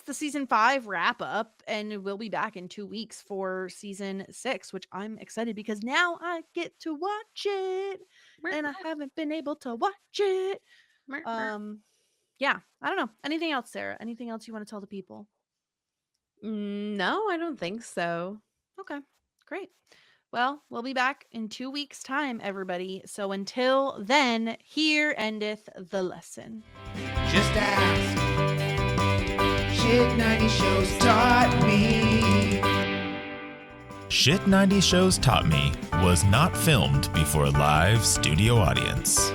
C: the season 5 wrap up, and we'll be back in 2 weeks for season 6, which I'm excited because now I get to watch it and I haven't been able to watch it. Yeah, I don't know. Anything else, Sarah? Anything else you want to tell the people?
D: No, I don't think so.
C: Okay, great. Well, we'll be back in 2 weeks' time, everybody. So until then, here endeth the lesson.
A: Just ask. Shit 90 shows taught me.
B: Shit 90 Shows Taught Me was not filmed before a live studio audience.